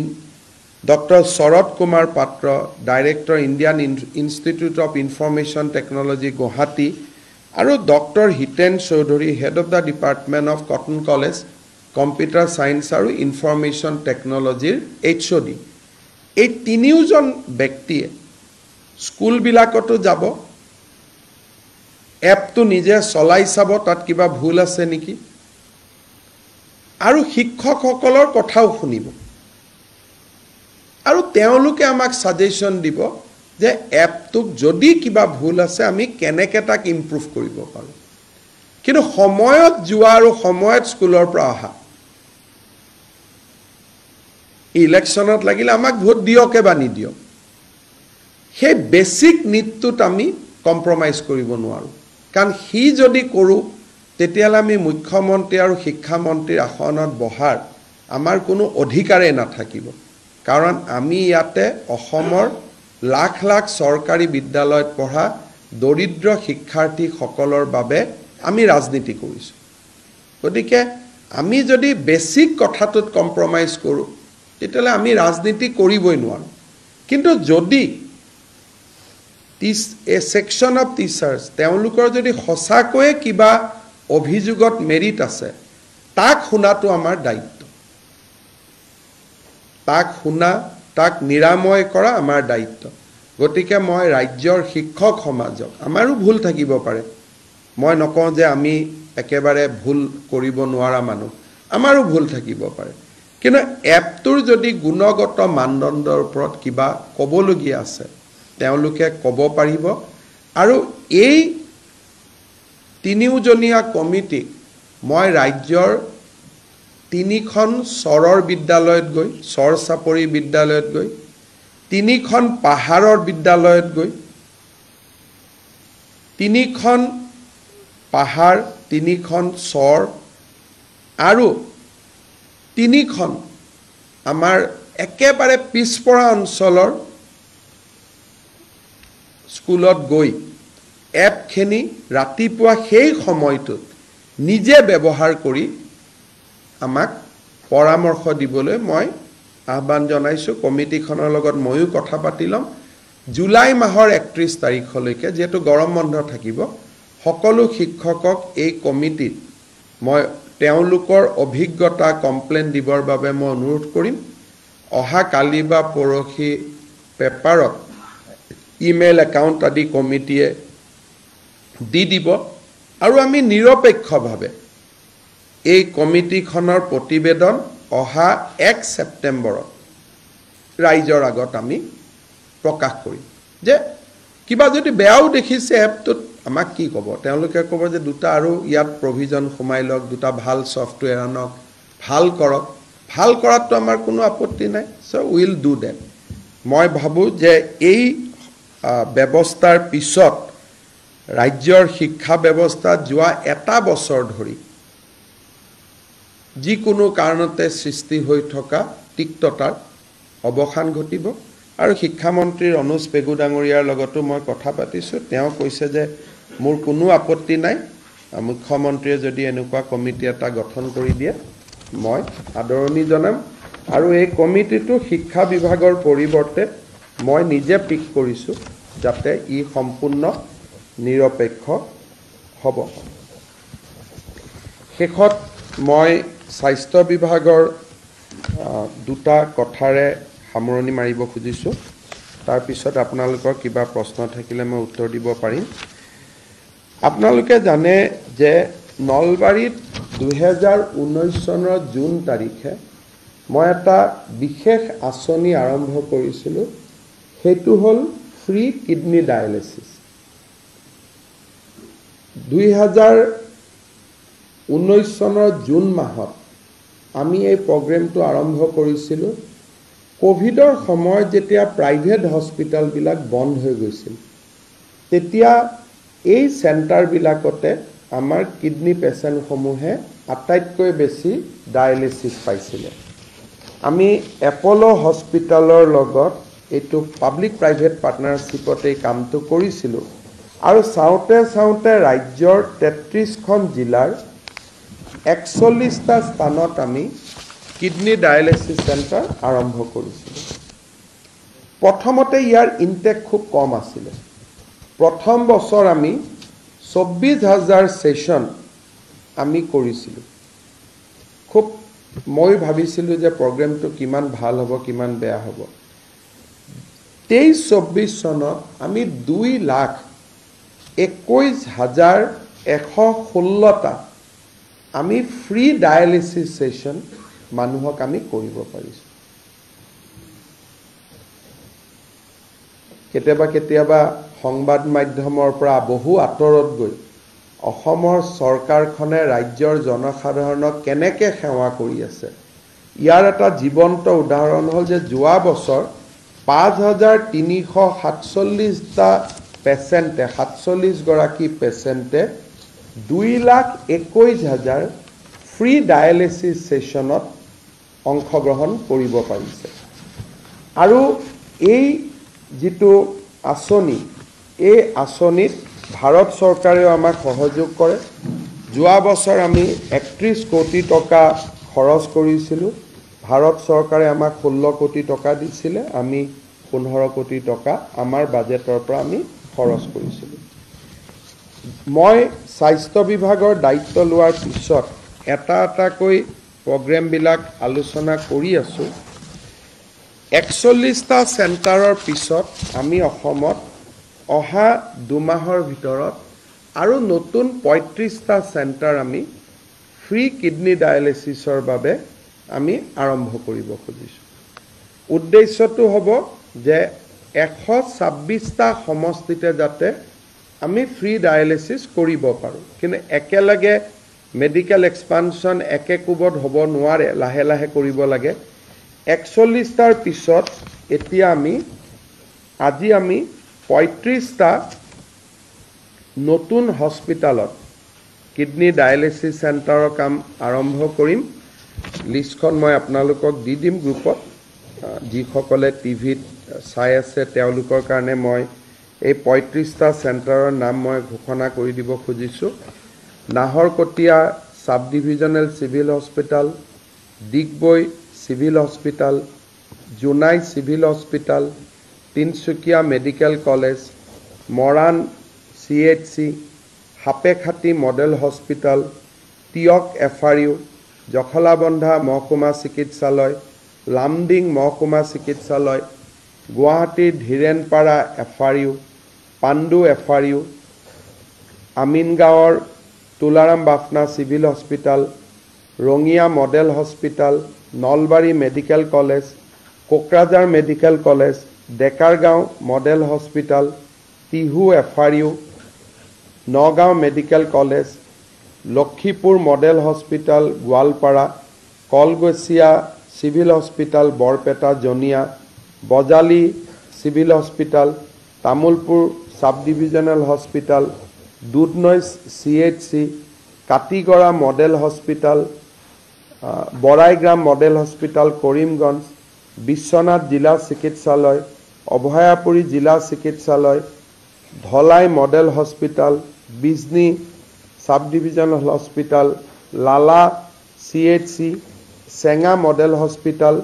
doctor Sarat Kumar Patra director Indian institute of information technology Guwahati আৰু doctor Hiten Choudhury head of the department of cotton college computer science আৰু ইনফৰমেশ্যন টেকনলজিৰ HOD এই তিনিওজন ব্যক্তিয়ে স্কুলবিলাকতো যাব এপটো নিজে চলাই চাব তাত কিবা ভুল আছে নেকি আৰু শিক্ষকসকলৰ কথাও শুনিব আৰু তেওঁলোকে আমাক সাজেশন দিব যে এপটোক যদি কিবা ভুল আছে আমি কেনেকৈ তাক ইমপ্ৰুভ কৰিব পাৰো কিন্তু সময়ত যোৱা আৰু সময়ত স্কুলৰ পৰা অহা ইলেকশ্যনত লাগিলে আমাক ভোট দিয়কে বা নিদিয়ক সেই বেসিক নিডটোত আমি কম্প্ৰমাইজ কৰিব নোৱাৰো কাৰণ হি যদি কৰো তেতিয়ালে আমি মুখ্যমন্ত্ৰী আৰু শিক্ষা মন্ত্ৰীৰ আসনত বহাৰ আমাৰ কোনো অধিকাৰে নাথাকিব কাৰণ আমি ইয়াতে অসমৰ লাখ লাখ চৰকাৰী বিদ্যালয়ত পঢ়া দৰিদ্ৰ শিক্ষাৰ্থী সকলৰ বাবে আমি ৰাজনীতি কৰিছো গতিকে আমি যদি বেসিক কথাটোত কম্প্ৰমাইজ কৰো তেতিয়ালে আমি ৰাজনীতি কৰিবই নোৱাৰো কিন্তু যদি এ সেকশন অফ টিচাৰ্ছ তেওঁলোকৰ যদি সঁচাকৈয়ে কিবা অভিযোগত মেৰিট আছে তাক শুনাটো আমাৰ দায়িত্ব, তাক শুনা, তাক নিৰাময় কৰা আমাৰ দায়িত্ব। গতিকে মই ৰাজ্যৰ শিক্ষক সমাজক, আমাৰো ভুল থাকিব পাৰে, মই নকওঁ যে আমি একেবাৰে ভুল কৰিব নোৱাৰা মানুহ, আমাৰো ভুল থাকিব পাৰে, কিন্তু এপটোৰ যদি গুণগত মানদণ্ডৰ ওপৰত কিবা ক'বলগীয়া আছে তেওঁলোকে ক'ব পাৰিব। আৰু এই তিনিওজনীয়া কমিটিক মই ৰাজ্যৰ 3খন চৰৰ বিদ্যালয়ত গৈ, চৰ চাপৰি বিদ্যালয়ত গৈ, 3খন পাহাৰৰ বিদ্যালয়ত গৈ, 3খন পাহাৰ, 3খন চৰ আৰু 3খন আমাৰ একেবাৰে পিছপৰা অঞ্চলৰ স্কুলত গৈ এপখিনি ৰাতিপুৱা সেই সময়টোত নিজে ব্যৱহাৰ কৰি আমাক পৰামৰ্শ দিবলৈ মই আহ্বান জনাইছোঁ। কমিটিখনৰ লগত ময়ো কথা পাতি ল'ম। জুলাই মাহৰ 31 তাৰিখলৈকে যিহেতু গৰম বন্ধ থাকিব, সকলো শিক্ষকক এই কমিটিত মই তেওঁলোকৰ অভিজ্ঞতা কমপ্লেইন দিবৰ বাবে মই অনুৰোধ কৰিম। অহা কালি বা পৰহি পেপাৰত ইমেইল একাউণ্ট আদি কমিটিয়ে দি দিব আৰু আমি নিৰপেক্ষভাৱে এই কমিটিখনৰ প্ৰতিবেদন অহা 1 ছেপ্টেম্বৰত ৰাইজৰ আগত আমি প্ৰকাশ কৰিম। যে কিবা যদি বেয়াও দেখিছে এপটোত আমাক কি ক'ব, তেওঁলোকে ক'ব যে দুটা আৰু ইয়াত প্ৰভিজন সোমাই লওক, দুটা ভাল ছফ্টৱেৰ আনক, ভাল কৰক, ভাল কৰাততো আমাৰ কোনো আপত্তি নাই, চ' উইল ডু ডেট। মই ভাবোঁ যে এই ব্যৱস্থাৰ পিছত ৰাজ্যৰ শিক্ষা ব্যৱস্থাত যোৱা এটা বছৰ ধৰি যিকোনো কাৰণতে সৃষ্টি হৈ থকা তিক্ততাৰ অৱসান ঘটিব। আৰু শিক্ষামন্ত্ৰী ৰণোজ পেগু ডাঙৰীয়াৰ লগতো মই কথা পাতিছোঁ, তেওঁ কৈছে যে মোৰ কোনো আপত্তি নাই, মুখ্যমন্ত্ৰীয়ে যদি এনেকুৱা কমিটি এটা গঠন কৰি দিয়ে মই আদৰণি জনাম। আৰু এই কমিটিটো শিক্ষা বিভাগৰ পৰিৱৰ্তে মই নিজে পিক কৰিছোঁ যাতে ই সম্পূৰ্ণ নিৰপেক্ষ হ'ব। শেষত মই স্বাস্থ্য বিভাগৰ দুটা কথাৰে সামৰণি মাৰিব খুজিছোঁ, তাৰপিছত আপোনালোকৰ কিবা প্ৰশ্ন থাকিলে মই উত্তৰ দিব পাৰিম। আপোনালোকে জানে যে নলবাৰীত 2019 চনৰ জুন তাৰিখে মই এটা বিশেষ আঁচনি আৰম্ভ কৰিছিলোঁ, সেইটো হ'ল ফ্ৰী কিডনী ডায়েলিচিছ। 2019 চনৰ জুন মাহত আমি এই প্ৰগ্ৰেমটো আৰম্ভ কৰিছিলোঁ। কোভিডৰ সময়ত যেতিয়া প্ৰাইভেট হস্পিটেলবিলাক বন্ধ হৈ গৈছিল, তেতিয়া এই চেণ্টাৰবিলাকতে আমাৰ কিডনী পেচেণ্টসমূহে আটাইতকৈ বেছি ডায়েলিচিছ পাইছিলে। আমি এপ'ল' হস্পিটেলৰ লগত এইটো পাব্লিক প্ৰাইভেট পাৰ্টনাৰশ্বিপত এই কামটো কৰিছিলোঁ আৰু চাওঁতে চাওঁতে ৰাজ্যৰ 33খন জিলাৰ 41টা স্থানত আমি কিডনী ডায়েলিচিছ চেণ্টাৰ আৰম্ভ কৰিছিলোঁ। প্ৰথমতে ইয়াৰ ইনটেক খুব কম আছিলে। প্ৰথম বছৰ আমি 24,000 ছেশ্যন আমি কৰিছিলোঁ। খুব মই ভাবিছিলোঁ যে প্ৰগ্ৰেমটো কিমান ভাল হ'ব, কিমান বেয়া হ'ব। 23-24 চনত আমি 2,21,116টা আমি ফ্ৰী ডায়েলিচিছ ছেশ্যন মানুহক আমি কৰিব পাৰিছোঁ। কেতিয়াবা কেতিয়াবা সংবাদ মাধ্যমৰ পৰা বহু আঁতৰত গৈ অসমৰ চৰকাৰখনে ৰাজ্যৰ জনসাধাৰণক কেনেকৈ সেৱা কৰি আছে, ইয়াৰ এটা জীৱন্ত উদাহৰণ হ'ল যে যোৱা বছৰ 5,347টা পেচেণ্টে, 47 গৰাকী পেচেণ্টে 2,21,000 ফ্ৰী ডায়েলিচিছ ছেশ্যনত অংশগ্ৰহণ কৰিব পাৰিছে। আৰু এই যিটো আঁচনি, এই আঁচনিত ভাৰত চৰকাৰেও আমাক সহযোগ কৰে। যোৱা বছৰ আমি 31 কোটি টকা খৰচ কৰিছিলোঁ, ভাৰত চৰকাৰে আমাক 16 কোটি টকা দিছিলে, আমি 15 কোটি টকা আমাৰ বাজেটৰ পৰা আমি খৰচ কৰিছিলোঁ। মই স্বাস্থ্য বিভাগৰ দায়িত্ব লোৱাৰ পিছত এটা এটাকৈ প্ৰগ্ৰেমবিলাক আলোচনা কৰি আছোঁ। 41টা চেণ্টাৰৰ পিছত আমি অসমত অহা 2 মাহৰ ভিতৰত আৰু নতুন 35টা চেণ্টাৰ আমি ফ্ৰী কিডনি ডায়েলিচিছৰ বাবে আমি আৰম্ভ কৰিব খুজিছোঁ। উদ্দেশ্যটো হ'ব যে 126টা সমষ্টিতে যাতে আমি ফ্ৰী ডায়েলিচিছ কৰিব পাৰোঁ, কিন্তু একেলগে মেডিকেল এক্সপানশ্যন একে কোবত হ'ব নোৱাৰে, লাহে লাহে কৰিব লাগে। 41টাৰ পিছত এতিয়া আজি আমি 35টা নতুন হস্পিটালত কিডনি ডায়েলিচিছ চেণ্টাৰৰ কাম আৰম্ভ কৰিম। লিষ্টখন মই আপোনালোকক দি দিম গ্ৰুপত। যিসকলে টিভিত চাই আছে তেওঁলোকৰ কাৰণে মই এই 35টা চেণ্টাৰৰ নাম মই ঘোষণা কৰি দিব খুজিছোঁ। Naharkatia sub divisional civil hospital, Digboi civil hospital, Jonai civil hospital, Tinsukia medical college, Moran CHC, Sapekhati model hospital, Teok FRU, Jakhalabandha মহকুমা চিকিৎসালয়, লামডিং মহকুমা চিকিৎসালয়, গুৱাহাটীৰ ধীৰেনপাৰা FRU, পাণ্ডু FRU, আমিনগাঁৱৰ Tularam Bafna civil hospital, Rangia model hospital, Nalbari medical college, Kokrajhar medical college, Dekargaon model hospital, Tihu FRU, Nagaon medical college, Lakhipur model hospital Goalpara, Kalgachia civil hospital Barpeta Jania, Bajali civil hospital, Tamulpur sub divisional hospital, Dudhnoi CHC, Katigorah model hospital, Boraigram model hospital Karimganj, Biswanath জিলা চিকিৎসালয়, অভয়াপুৰী জিলা চিকিৎসালয়, Dhalai model hospital, Bijni sub divisional hospital, Lala CHC, Chenga model hospital,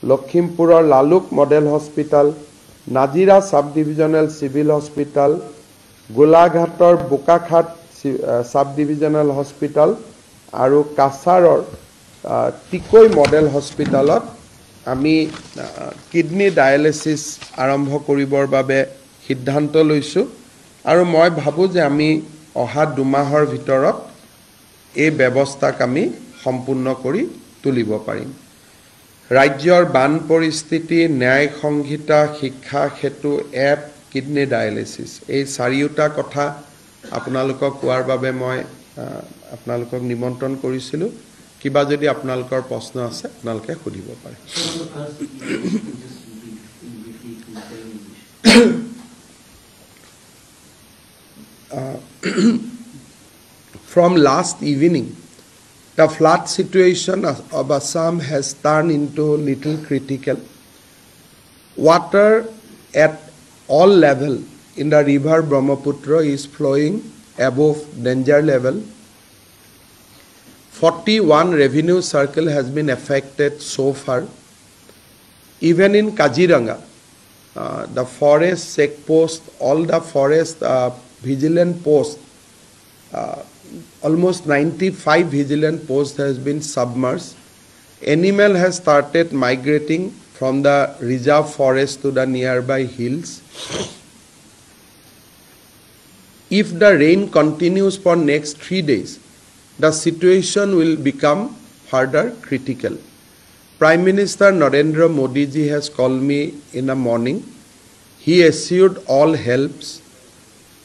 লখিমপুৰৰ Laluk model hospital, Nazira sub divisional civil hospital, গোলাঘাটৰ Bokakhat sub divisional hospital আৰু কাছাৰৰ টিকৈ model হস্পিটালত আমি kidney dialysis আৰম্ভ কৰিবৰ বাবে সিদ্ধান্ত লৈছোঁ। আৰু মই ভাবোঁ যে আমি অহা 2 মাহৰ ভিতৰত এই ব্যৱস্থাক আমি সম্পূৰ্ণ কৰি তুলিব পাৰিম। ৰাজ্যৰ বান পৰিস্থিতি, ন্যায় সংহিতা, শিক্ষা সেতু এপ, কিডনি ডায়েলিচিছ, এই 4টা কথা আপোনালোকক কোৱাৰ বাবে মই আপোনালোকক নিমন্ত্ৰণ কৰিছিলোঁ। কিবা যদি আপোনালোকৰ প্ৰশ্ন আছে আপোনালোকে সুধিব পাৰে। From last evening, the flood situation of Assam has turned into little critical. Water at all level in the river Brahmaputra is flowing above danger level. 41 revenue circle has been affected so far. Even in Kaziranga, the forest check post, all the forest vigilant posts, almost 95 vigilant posts has been submerged. Animal has started migrating from the reserve forest to the nearby hills. If the rain continues for next 3 days, the situation will become further critical. Prime Minister Narendra Modi ji has called me in the morning. He assured all helps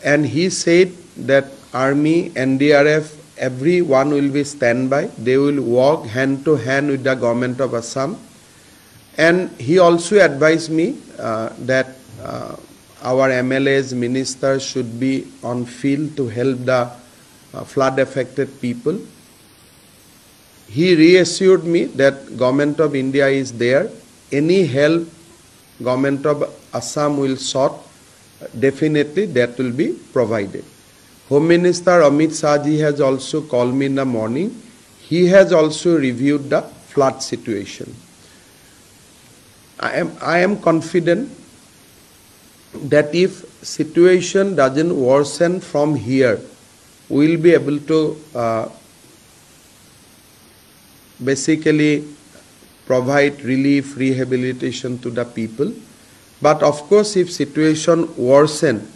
and he said that Army, NDRF, everyone will be standby. They will work hand to hand with the government of Assam. And he also advised me that our MLAs, ministers should be on field to help the flood affected people. He reassured me that government of India is there. Any help government of Assam will sort, definitely that will be provided. Home Minister Amit Shah ji has also called me in the morning. He has also reviewed the flood situation. I am confident that if situation doesn't worsen from here, we'll be able to basically provide relief, rehabilitation to the people. But of course, if situation worsen,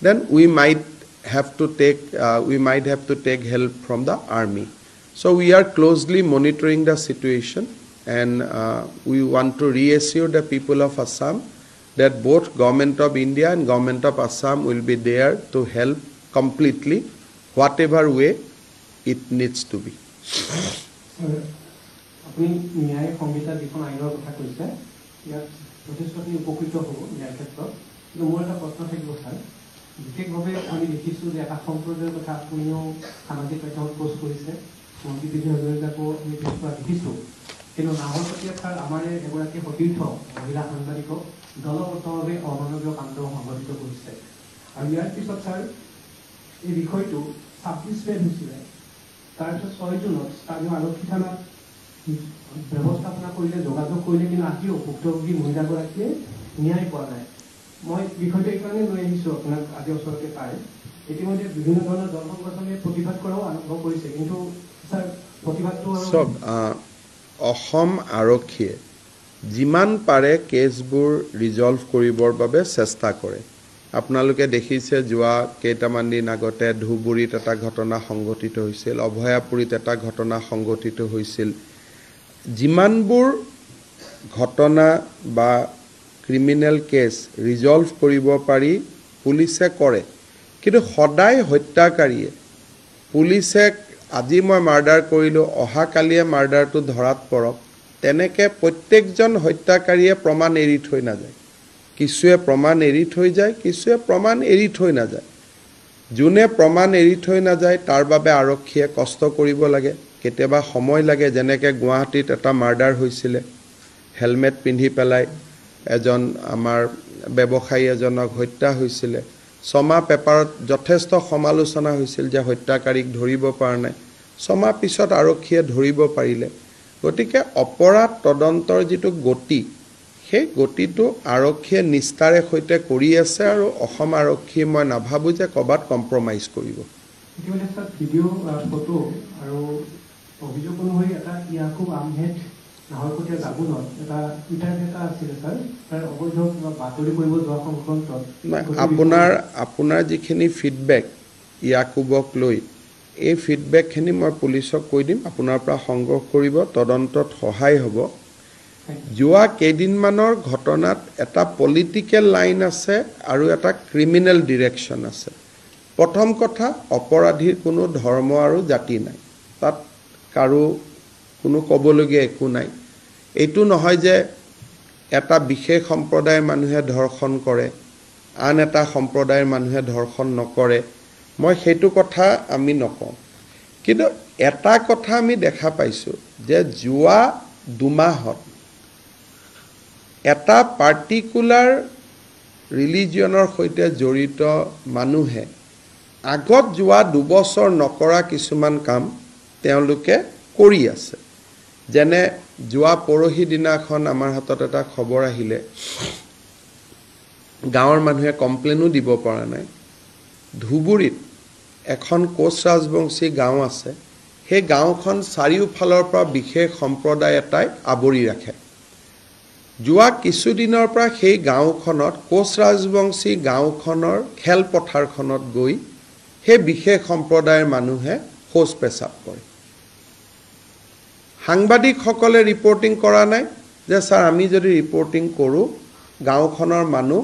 then we might have to take help from the army. So we are closely monitoring the situation, and we want to reassure the people of Assam that both Government of India and Government of Assam will be there to help completely, whatever way it needs to be. আপনি ন্যায় সংহিতা যিখন আইনৰ কথা কৈছে ইয়াত যথেষ্টখিনি উপকৃত হ'ব ন্যায় ক্ষেত্ৰত, কিন্তু মোৰ এটা প্ৰশ্ন থাকিব ছাৰ। বিশেষভাৱে আমি দেখিছোঁ যে এটা সম্প্ৰদায়ৰ কথা আপুনিও সামাজিক মাধ্যমত পোষ্ট কৰিছে, মন্ত্ৰী বিজয় হাজৰিকাকো আমি পোষ্ট কৰা দেখিছোঁ, কিন্তু নাহৰকটীয়াত ছাৰ আমাৰ এগৰাকী সতীৰ্থ মহিলা সাংবাদিকক দলবদ্ধভাৱে অমানৱীয় কাণ্ড সংঘটিত কৰিছে। আৰু ইয়াৰ পিছত ছাৰ এই বিষয়টো 26 মে হৈছিলে, তাৰপিছত 6 জুনত স্থানীয় আৰক্ষী থানাত ব্যৱস্থাপনা কৰিলে, যোগাযোগ কৰিলে, কিন্তু আজিও ভুক্তভোগী মহিলাগৰাকীয়ে ন্যায় পোৱা নাই। মই বিষয়টো এইকাৰণে লৈ আহিছোঁ আপোনাক আজি ওচৰতে পাই। ইতিমধ্যে বিভিন্ন ধৰণৰ দল সংগঠনে প্ৰতিবাদ কৰাও আৰম্ভ কৰিছে, কিন্তু ছাৰ প্ৰতিবাদটো অসম আৰক্ষীয়ে যিমান পাৰে কেছবোৰ ৰিজল্ভ কৰিবৰ বাবে চেষ্টা কৰে। আপোনালোকে দেখিছে যোৱা কেইটামান দিন আগতে ধুবুৰীত এটা ঘটনা সংঘটিত হৈছিল, অভয়াপুৰীত এটা ঘটনা সংঘটিত হৈছিল। যিমানবোৰ ঘটনা বা ক্ৰিমিনেল কেছ ৰিজল্ভ কৰিব পাৰি পুলিচে কৰে, কিন্তু সদায় হত্যাকাৰীয়ে পুলিচে আজি মই মাৰ্ডাৰ কৰিলোঁ, অহাকালিয়ে মাৰ্ডাৰটো ধৰাত পৰক, তেনেকৈ প্ৰত্যেকজন হত্যাকাৰীয়ে প্ৰমাণ এৰি থৈ নাযায়। কিছুৱে প্ৰমাণ এৰি থৈ যায়, কিছুৱে প্ৰমাণ এৰি থৈ নাযায়। যোনে প্ৰমাণ এৰি থৈ নাযায় তাৰ বাবে আৰক্ষীয়ে কষ্ট কৰিব লাগে, কেতিয়াবা সময় লাগে। যেনেকৈ গুৱাহাটীত এটা মাৰ্ডাৰ হৈছিলে, হেলমেট পিন্ধি পেলাই এজন আমাৰ ব্যৱসায়ী এজনক হত্যা হৈছিলে। ছমাহ পেপাৰত যথেষ্ট সমালোচনা হৈছিল যে হত্যাকাৰীক ধৰিব পৰা নাই, ছমাহ পিছত আৰক্ষীয়ে ধৰিব পাৰিলে। গতিকে অপৰাধ তদন্তৰ যিটো গতি, সেই গতিটো আৰক্ষীয়ে নিষ্ঠাৰে সৈতে কৰি আছে, আৰু অসম আৰক্ষীয়ে মই নাভাবোঁ যে ক'ৰবাত কম্প্ৰমাইজ কৰিব। ইতিমধ্যে ছাৰ ভিডিঅ' ফটো আৰু অভিযোগ অনুসৰি এটা ইয়াকুব আহমেদ নাহৰকটীয়া জাবুনত এটা ইণ্টাৰভিউ এটা আছিলে ছাৰ, তাৰ অবৈধ বাতৰি কৰিব যোৱা সংক্ৰান্তত আপোনাৰ যিখিনি ফিডবেক ইয়াকুবক লৈ, এই ফিডবেকখিনি মই পুলিচক কৈ দিম, আপোনাৰ পৰা সংগ্ৰহ কৰিব, তদন্তত সহায় হ'ব। যোৱা কেইদিনমানৰ ঘটনাত এটা পলিটিকেল লাইন আছে আৰু এটা ক্ৰিমিনেল ডিৰেকশ্যন আছে। প্ৰথম কথা, অপৰাধীৰ কোনো ধৰ্ম আৰু জাতি নাই, তাত কাৰো কোনো ক'বলগীয়া একো নাই। এইটো নহয় যে এটা বিশেষ সম্প্ৰদায়ৰ মানুহে ধৰ্ষণ কৰে, আন এটা সম্প্ৰদায়ৰ মানুহে ধৰ্ষণ নকৰে, মই সেইটো কথা আমি নকওঁ। কিন্তু এটা কথা আমি দেখা পাইছোঁ যে যোৱা 2 মাহত এটা পাৰ্টিকুলাৰ ৰিলিজিয়নৰ সৈতে জড়িত মানুহে আগত যোৱা 2 বছৰ নকৰা কিছুমান কাম তেওঁলোকে কৰি আছে। যেনে যোৱা পৰহি দিনাখন আমাৰ হাতত এটা খবৰ আহিলে, গাঁৱৰ মানুহে কমপ্লেইনো দিব পৰা নাই। ধুবুৰীত এখন কোচ ৰাজবংশী গাঁও আছে, সেই গাঁওখন চাৰিওফালৰ পৰা বিশেষ সম্প্ৰদায় এটাই আৱৰি ৰাখে। যোৱা কিছুদিনৰ পৰা সেই গাঁওখনত কোচ ৰাজবংশী গাঁওখনৰ খেলপথাৰখনত গৈ সেই বিশেষ সম্প্ৰদায়ৰ মানুহে শৌচ পেচাব কৰে। সাংবাদিকসকলে ৰিপৰ্টিং কৰা নাই যে ছাৰ আমি যদি ৰিপৰ্টিং কৰোঁ গাঁওখনৰ মানুহ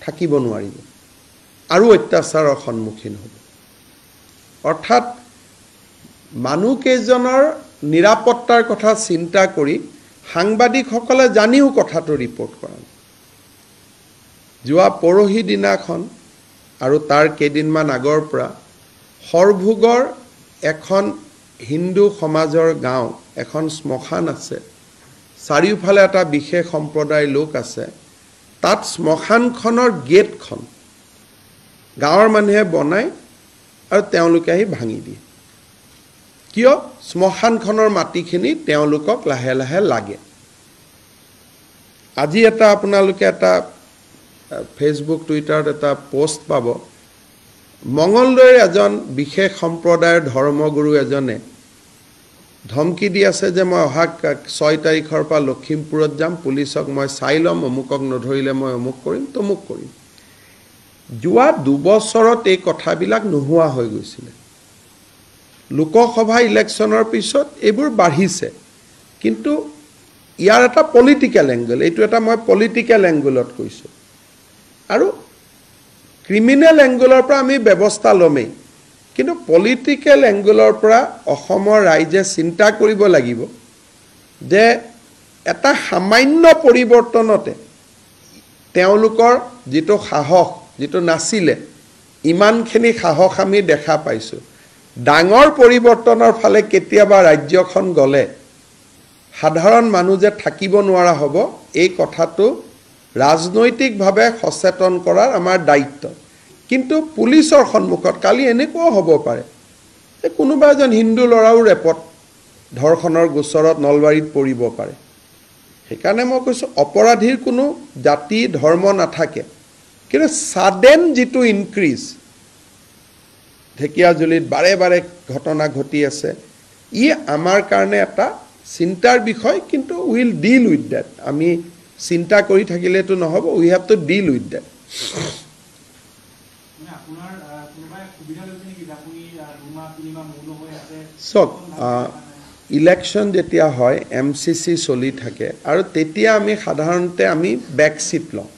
থাকিব নোৱাৰিব আৰু অত্যাচাৰৰ সন্মুখীন হ'ব। অৰ্থাৎ মানুহকেইজনৰ নিৰাপত্তাৰ কথা চিন্তা কৰি সাংবাদিকসকলে জানিও কথাটো ৰিপৰ্ট কৰা নাই। যোৱা পৰহি দিনাখন আৰু তাৰ কেইদিনমান আগৰ পৰা সৰভোগৰ এখন হিন্দু সমাজৰ গাঁও, এখন শ্মশান আছে, চাৰিওফালে এটা বিশেষ সম্প্ৰদায়ৰ লোক আছে, তাত শ্মশানখনৰ গেটখন গাঁৱৰ মানুহে বনায় আৰু তেওঁলোকে আহি ভাঙি দিয়ে। কিয়? শ্মশানখনৰ মাটিখিনি তেওঁলোকক লাহে লাহে লাগে। আজি আপোনালোকে এটা ফেচবুক টুইটাৰত এটা পোষ্ট পাব মঙলদৈৰ এজন বিশেষ সম্প্ৰদায়ৰ ধৰ্মগুৰু এজনে ধমকি দি আছে যে মই অহা 6 তাৰিখৰ পৰা লখিমপুৰত যাম পুলিচক মই চাই ল'ম অমুকক নধৰিলে মই অমুক কৰিম তমুক কৰিম যোৱা 2 বছৰত এই কথাবিলাক নোহোৱা হৈ গৈছিলে লোকসভা ইলেকশ্যনৰ পিছত এইবোৰ বাঢ়িছে কিন্তু ইয়াৰ এটা পলিটিক্যাল এংগল এইটো এটা মই পলিটিক্যাল এংগলত কৈছোঁ আৰু ক্ৰিমিনেল এংগলৰ পৰা আমি ব্যৱস্থা লমেই কিন্তু পলিটিক্যাল এংগলৰ পৰা অসমৰ ৰাইজে চিন্তা কৰিব লাগিব যে এটা সামান্য পৰিৱৰ্তনতে তেওঁলোকৰ যিটো সাহস যিটো নাছিলে ইমানখিনি সাহস আমি দেখা পাইছোঁ ডাঙৰ পৰিৱৰ্তনৰ ফালে কেতিয়াবা ৰাজ্যখন গলে সাধাৰণ মানুহ যে থাকিব নোৱাৰা হ'ব এই কথাটো ৰাজনৈতিকভাৱে সচেতন কৰাৰ আমাৰ দায়িত্ব কিন্তু পুলিচৰ সন্মুখত কালি এনেকুৱা হ'ব পাৰে যে কোনোবা এজন হিন্দু ল'ৰাও ৰেপত ধৰ্ষণৰ গোচৰত নলবাৰীত পৰিব পাৰে সেইকাৰণে মই কৈছোঁ অপৰাধীৰ কোনো জাতি ধৰ্ম নাথাকে কিন্তু সাডেন যিটো ইনক্ৰিজ ঢেকিয়াজুলিত বাৰে বাৰে ঘটনা ঘটি আছে ই আমাৰ কাৰণে এটা চিন্তাৰ বিষয় কিন্তু উইল ডিল উইথ দ্যাট আমি চিন্তা কৰি থাকিলেতো নহ'ব we have to deal with that চক ইলেকশ্যন যেতিয়া হয় MCC চলি থাকে আৰু তেতিয়া আমি সাধাৰণতে আমি বেক সিট লওঁ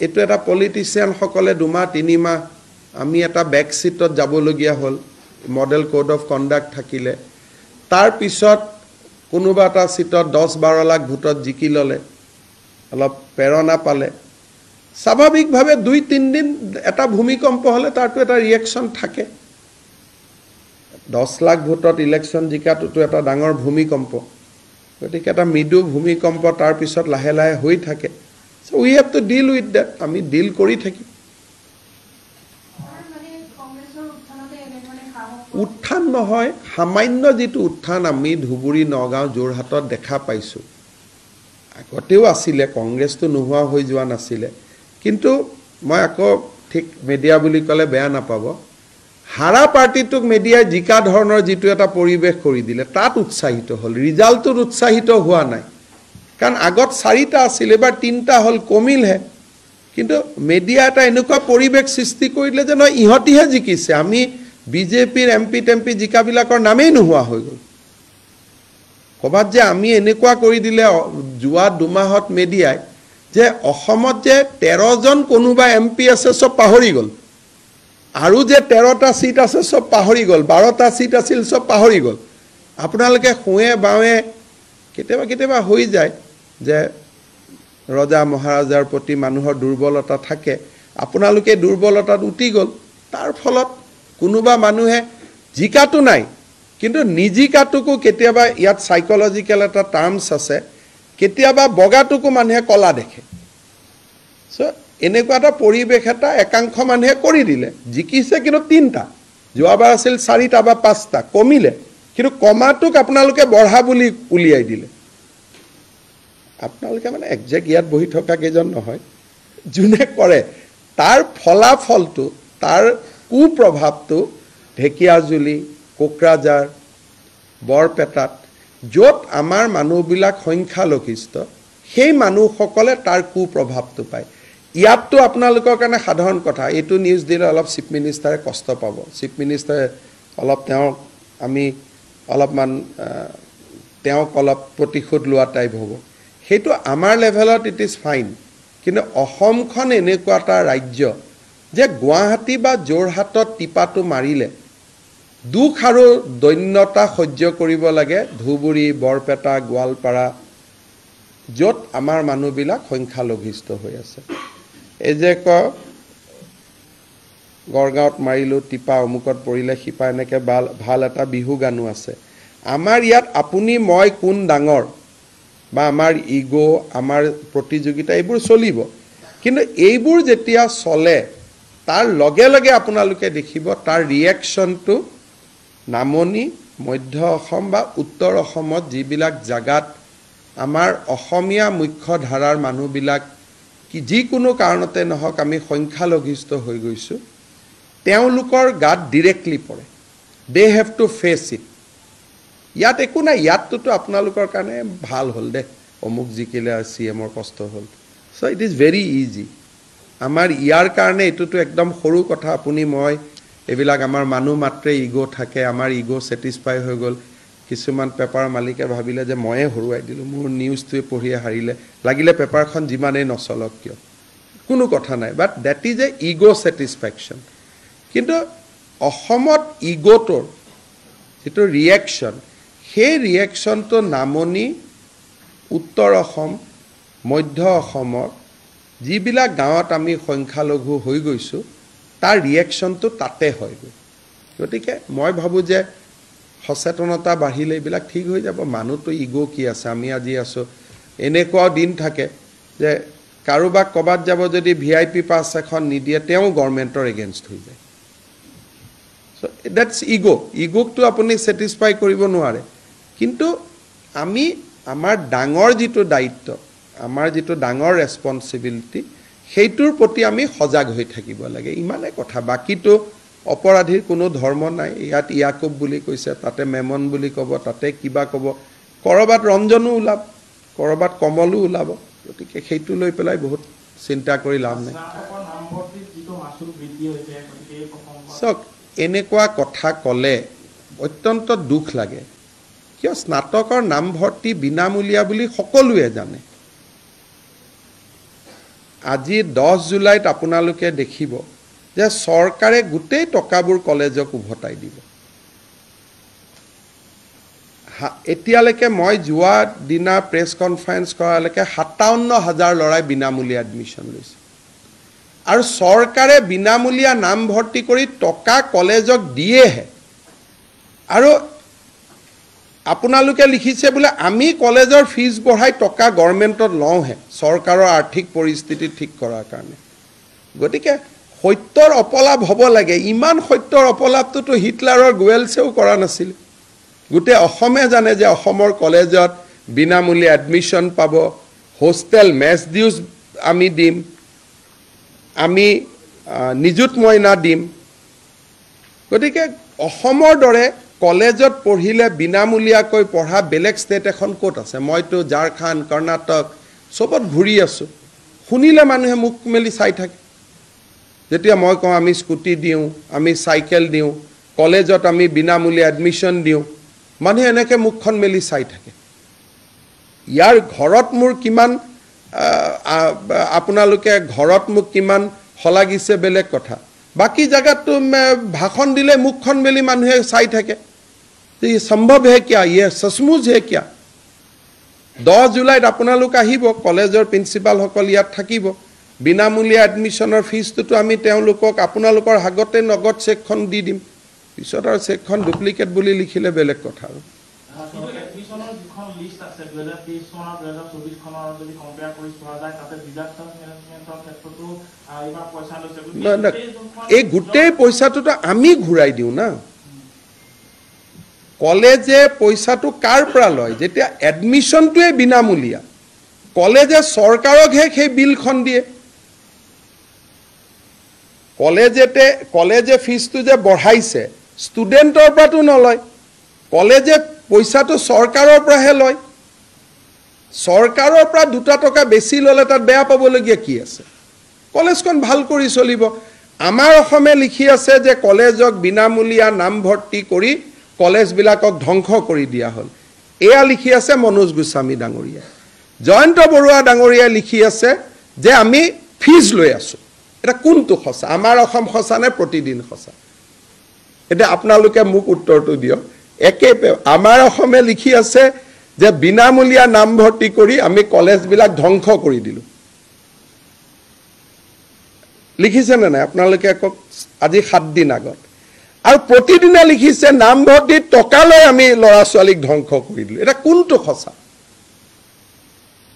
এইটো এটা পলিটিচিয়ানসকলে 2 মাহ 3 মাহ আমি এটা বেক সিটত যাবলগীয়া হ'ল মডেল কোড অফ কণ্ডাক্ট থাকিলে তাৰ পিছত কোনোবা এটা সিটত 10-12 লাখ ভোটত জিকি ল'লে অলপ প্ৰেৰণা পালে স্বাভাৱিকভাৱে 2-3 দিন এটা ভূমিকম্প হ'লে তাৰটো এটা ৰিয়েকশ্যন থাকে 10 লাখ ভোটত ইলেকশ্যন জিকাটোতো এটা ডাঙৰ ভূমিকম্প গতিকে এটা মৃদু ভূমিকম্প তাৰ পিছত লাহে লাহে হৈ থাকে so we have to deal with that আমি ডিল কৰি থাকিম উত্থান নহয় সামান্য যিটো উত্থান আমি ধুবুৰী নগাঁও যোৰহাটত দেখা পাইছোঁ আগতেও আছিলে কংগ্ৰেছটো নোহোৱা হৈ যোৱা নাছিলে কিন্তু মই আকৌ ঠিক মিডিয়া বুলি ক'লে বেয়া নাপাব হাৰা পাৰ্টিটোক মিডিয়াই জিকা ধৰণৰ যিটো এটা পৰিৱেশ কৰি দিলে তাত উৎসাহিত হ'ল ৰিজাল্টত উৎসাহিত হোৱা নাই কাৰণ আগত 4টা আছিল এবাৰ 3টা হ'ল কমিলহে কিন্তু মিডিয়া এটা এনেকুৱা পৰিৱেশ সৃষ্টি কৰিলে যে নহয় ইহঁতিহে জিকিছে আমি বিজেপিৰ MP টেম্পি জিকাবিলাকৰ নামেই নোহোৱা হৈ গ'ল ক'বাত যে আমি এনেকুৱা কৰি দিলে যোৱা 2 মাহত মিডিয়াই যে অসমত যে 13 জন কোনোবা MP আছে সব পাহৰি গ'ল আৰু যে 13টা সিট আছে সব পাহৰি গ'ল 12টা সিট আছিল সব পাহৰি গ'ল আপোনালোকে খুৱে বাৱে কেতিয়াবা হৈ যায় যে ৰজা মহাৰাজাৰ প্ৰতি মানুহৰ দুৰ্বলতা থাকে আপোনালোকে দুৰ্বলতাত উঠি গ'ল তাৰ ফলত কোনোবা মানুহে জিকাটো নাই কিন্তু নিজিকাটোকো কেতিয়াবা ইয়াত সাইকোলজিক্যাল এটা টাৰ্মছ আছে কেতিয়াবা বগাটোকো মানুহে কলা দেখে সো এনেকুৱা এটা পৰিৱেশ এটা একাংশ মানুহে কৰি দিলে জিকিছে কিন্তু 3টা যোৱাবাৰ আছিল 4টা বা 5টা কমিলে কিন্তু কমাটোক আপোনালোকে বঢ়া বুলি উলিয়াই দিলে আপোনালোকে মানে একজেক্ট ইয়াত বহি থকা কেইজন নহয় যোনে কৰে তাৰ ফলাফলটো তাৰ কুপ্ৰভাৱটো ঢেকিয়াজুলি কোকৰাঝাৰ বৰপেটাত য'ত আমাৰ মানুহবিলাক সংখ্যালঘিষ্ঠ সেই মানুহসকলে তাৰ কুপ্ৰভাৱটো পায় ইয়াততো আপোনালোকৰ কাৰণে সাধাৰণ কথা এইটো নিউজ দিলে অলপ চিফ মিনিষ্টাৰে কষ্ট পাব চিফ মিনিষ্টাৰে অলপ আমি অলপমান অলপ প্ৰতিশোধ লোৱা টাইপ হ'ব সেইটো আমাৰ লেভেলত ইট ইজ ফাইন কিন্তু অসমখন এনেকুৱা এটা ৰাজ্য যে গুৱাহাটী বা যোৰহাটত টিপাটো মাৰিলে দুখ আৰু দৈন্যতা সহ্য কৰিব লাগে ধুবুৰী বৰপেটা গোৱালপাৰা য'ত আমাৰ মানুহবিলাক সংখ্যালঘিষ্ঠ হৈ আছে এই যে গড়গাঁৱত মাৰিলো টিপা অমুকত পৰিলে শিপা এনেকৈ ভাল এটা বিহু গানো আছে আমাৰ ইয়াত আপুনি মই কোন ডাঙৰ বা আমাৰ ইগো আমাৰ প্ৰতিযোগিতা এইবোৰ চলিব কিন্তু এইবোৰ যেতিয়া চলে তাৰ লগে লগে আপোনালোকে দেখিব তাৰ ৰিয়েকশ্যনটো নামনি মধ্য অসম বা উত্তৰ অসমত যিবিলাক জাগাত আমাৰ অসমীয়া মুখ্য ধাৰাৰ মানুহবিলাক যিকোনো কাৰণতে নহওক আমি সংখ্যালঘিষ্ঠ হৈ গৈছোঁ তেওঁলোকৰ গাত ডিৰেক্টলি পৰে they have to face it ইয়াত একো নাই ইয়াততো আপোনালোকৰ কাৰণে ভাল হ'ল দে অমুক জিকিলে CMৰ কষ্ট হ'ল চ' ইট ইজ ভেৰি ইজি আমাৰ ইয়াৰ কাৰণে এইটোতো একদম সৰু কথা আপুনি মই এইবিলাক আমাৰ মানুহ মাত্ৰে ইগ' থাকে আমাৰ ইগ' ছেটিছফাই হৈ গ'ল কিছুমান পেপাৰ মালিকে ভাবিলে যে ময়ে হৰুৱাই দিলোঁ মোৰ নিউজটোৱে পঢ়িয়ে হাৰিলে লাগিলে পেপাৰখন যিমানেই নচলক কিয় কোনো কথা নাই but that is a ego' satisfaction কিন্তু অসমত ইগ'টোৰ যিটো ৰিয়েকশ্যন সেই ৰিয়েকশ্যনটো নামনি উত্তৰ অসম মধ্য অসমৰ যিবিলাক গাঁৱত আমি সংখ্যালঘু হৈ গৈছোঁ তাৰ ৰিয়েকশ্যনটো তাতে হয়গৈ গতিকে মই ভাবোঁ যে সচেতনতা বাঢ়িলে এইবিলাক ঠিক হৈ যাব মানুহটো ইগ' কি আছে আমি আজি আছোঁ এনেকুৱাও দিন থাকে যে কাৰোবাক ক'ৰবাত যাব যদি VIP পাছ এখন নিদিয়ে তেওঁ গভৰ্ণমেণ্টৰ এগেইনষ্ট হৈ যায় চ' ডেটছ ইগ'কটো আপুনি ছেটিছফাই কৰিব নোৱাৰে কিন্তু আমি আমাৰ ডাঙৰ যিটো দায়িত্ব আমাৰ যিটো ডাঙৰ ৰেছপনচিবিলিটি সেইটোৰ প্ৰতি আমি সজাগ হৈ থাকিব লাগে ইমানে কথা বাকীটো অপৰাধীৰ কোনো ধৰ্ম নাই ইয়াত ইয়াকুব বুলি কৈছে তাতে মেমন বুলি ক'ব তাতে কিবা ক'ব কৰবাত ৰঞ্জনো ওলাব কৰবাত কমলো ওলাব গতিকে সেইটো লৈ পেলাই বহুত চিন্তা কৰি লাভ নাই চাওক এনেকুৱা কথা ক'লে অত্যন্ত দুখ লাগে কিয় স্নাতকৰ নামভৰ্তি বিনামূলীয়া বুলি সকলোৱে জানে আজি 10 জুলাইত আপোনালোকে দেখিব যে চৰকাৰে গোটেই টকাবোৰ কলেজক উভতাই দিব এতিয়ালৈকে মই যোৱা দিনা প্ৰেছ কনফাৰেন্স কৰালৈকে 57,000 ল'ৰাই বিনামূলীয়া এডমিশ্যন লৈছে আৰু চৰকাৰে বিনামূলীয়া নামভৰ্তি কৰি টকা কলেজক দিয়েহে আৰু আপোনালোকে লিখিছে বোলে আমি কলেজৰ ফিজ বঢ়াই টকা গভৰ্ণমেণ্টত লওঁহে চৰকাৰৰ আৰ্থিক পৰিস্থিতি ঠিক কৰাৰ কাৰণে গতিকে সত্যৰ অপলাপ হ'ব লাগে ইমান সত্যৰ অপলাপটোতো হিটলাৰৰ গোৱেলছেও কৰা নাছিল গোটেই অসমে জানে যে অসমৰ কলেজত বিনামূলীয়া এডমিশ্যন পাব হোষ্টেল মেছ ডিউজ আমি দিম আমি নিযুত মইনা দিম গতিকে অসমৰ দৰে কলেজত পঢ়িলে বিনামূলীয়াকৈ পঢ়া বেলেগ ষ্টেট এখন ক'ত আছে মইতো ঝাৰখণ্ড কৰ্ণাটক চবত ঘূৰি আছোঁ শুনিলে মানুহে মুখ মেলি চাই থাকে যেতিয়া মই কওঁ আমি স্কুটি দিওঁ আমি চাইকেল দিওঁ কলেজত আমি বিনামূলীয়া এডমিশ্যন দিওঁ মানুহে এনেকৈ মুখখন মেলি চাই থাকে ইয়াৰ ঘৰত মোৰ কিমান আপোনালোকে ঘৰত মোক কিমান হলাগিছে বেলেগ কথা বাকি জায়গাতো ভাষণ দিলে মুখখন মেলি মানুহে চাই থাকে ये संभव है क्या ये सचमुच है क्या 10 जुलाইত আপোনালোক আহিব কলেজৰ প্ৰিন্সিপাল সকল ইয়াত থাকিব বিনামূলীয়া এডমিশ্যনৰ ফিজটো আমি তেওঁলোকক আপোনালোকৰ হাগতে নগদ চেকখন দি দিম পিছত আৰু চেকখন ডুপ্লিকেট বুলি লিখিলে বেলেগ কথা আৰু এডমিশ্যনৰ যিখন লিষ্ট আছে 2023 চনৰ 2024 খনৰ যদি কম্পেয়াৰ কৰি চোৱা যায় তাতে ডিজাস্টাৰ মেনেজমেন্টৰ ক্ষেত্ৰতো ইমান পইচা লৈছে এই গোটেই পইচাটোতো আমি ঘূৰাই দিওঁ না কলেজে পইচাটো কাৰ পৰা লয় যেতিয়া এডমিশ্যনটোৱে বিনামূলীয়া কলেজে চৰকাৰকহে সেই বিলখন দিয়ে কলেজে ফিজটো যে বঢ়াইছে ষ্টুডেণ্টৰ পৰাতো নলয় কলেজে পইচাটো চৰকাৰৰ পৰাহে লয় চৰকাৰৰ পৰা 2 টকা বেছি ল'লে তাত বেয়া পাবলগীয়া কি আছে কলেজখন ভাল কৰি চলিব আমাৰ অসমে লিখি আছে যে কলেজক বিনামূলীয়া নামভৰ্তি কৰি কলেজবিলাকক ধ্বংস কৰি দিয়া হ'ল এয়া লিখি আছে মনোজ গোস্বামী ডাঙৰীয়া জয়ন্ত বৰুৱা ডাঙৰীয়া লিখি আছে যে আমি ফিজ লৈ আছো এটা কোনটো সঁচা আমাৰ অসম সঁচা নে প্ৰতিদিন সঁচা এটা আপোনালোকে মোক উত্তৰটো দিয়ক একে আমাৰ অসমে লিখি আছে যে বিনামূলীয়া নামভৰ্তি কৰি আমি কলেজবিলাক ধ্বংস কৰি দিলো লিখিছে না নাই আপোনালোকে আজি 7 দিন আগত আৰু প্ৰতিদিনে লিখিছে নামভৰ্তি টকা লৈ আমি ল'ৰা ছোৱালীক ধ্বংস কৰি দিলো এটা কোনটো সঁচা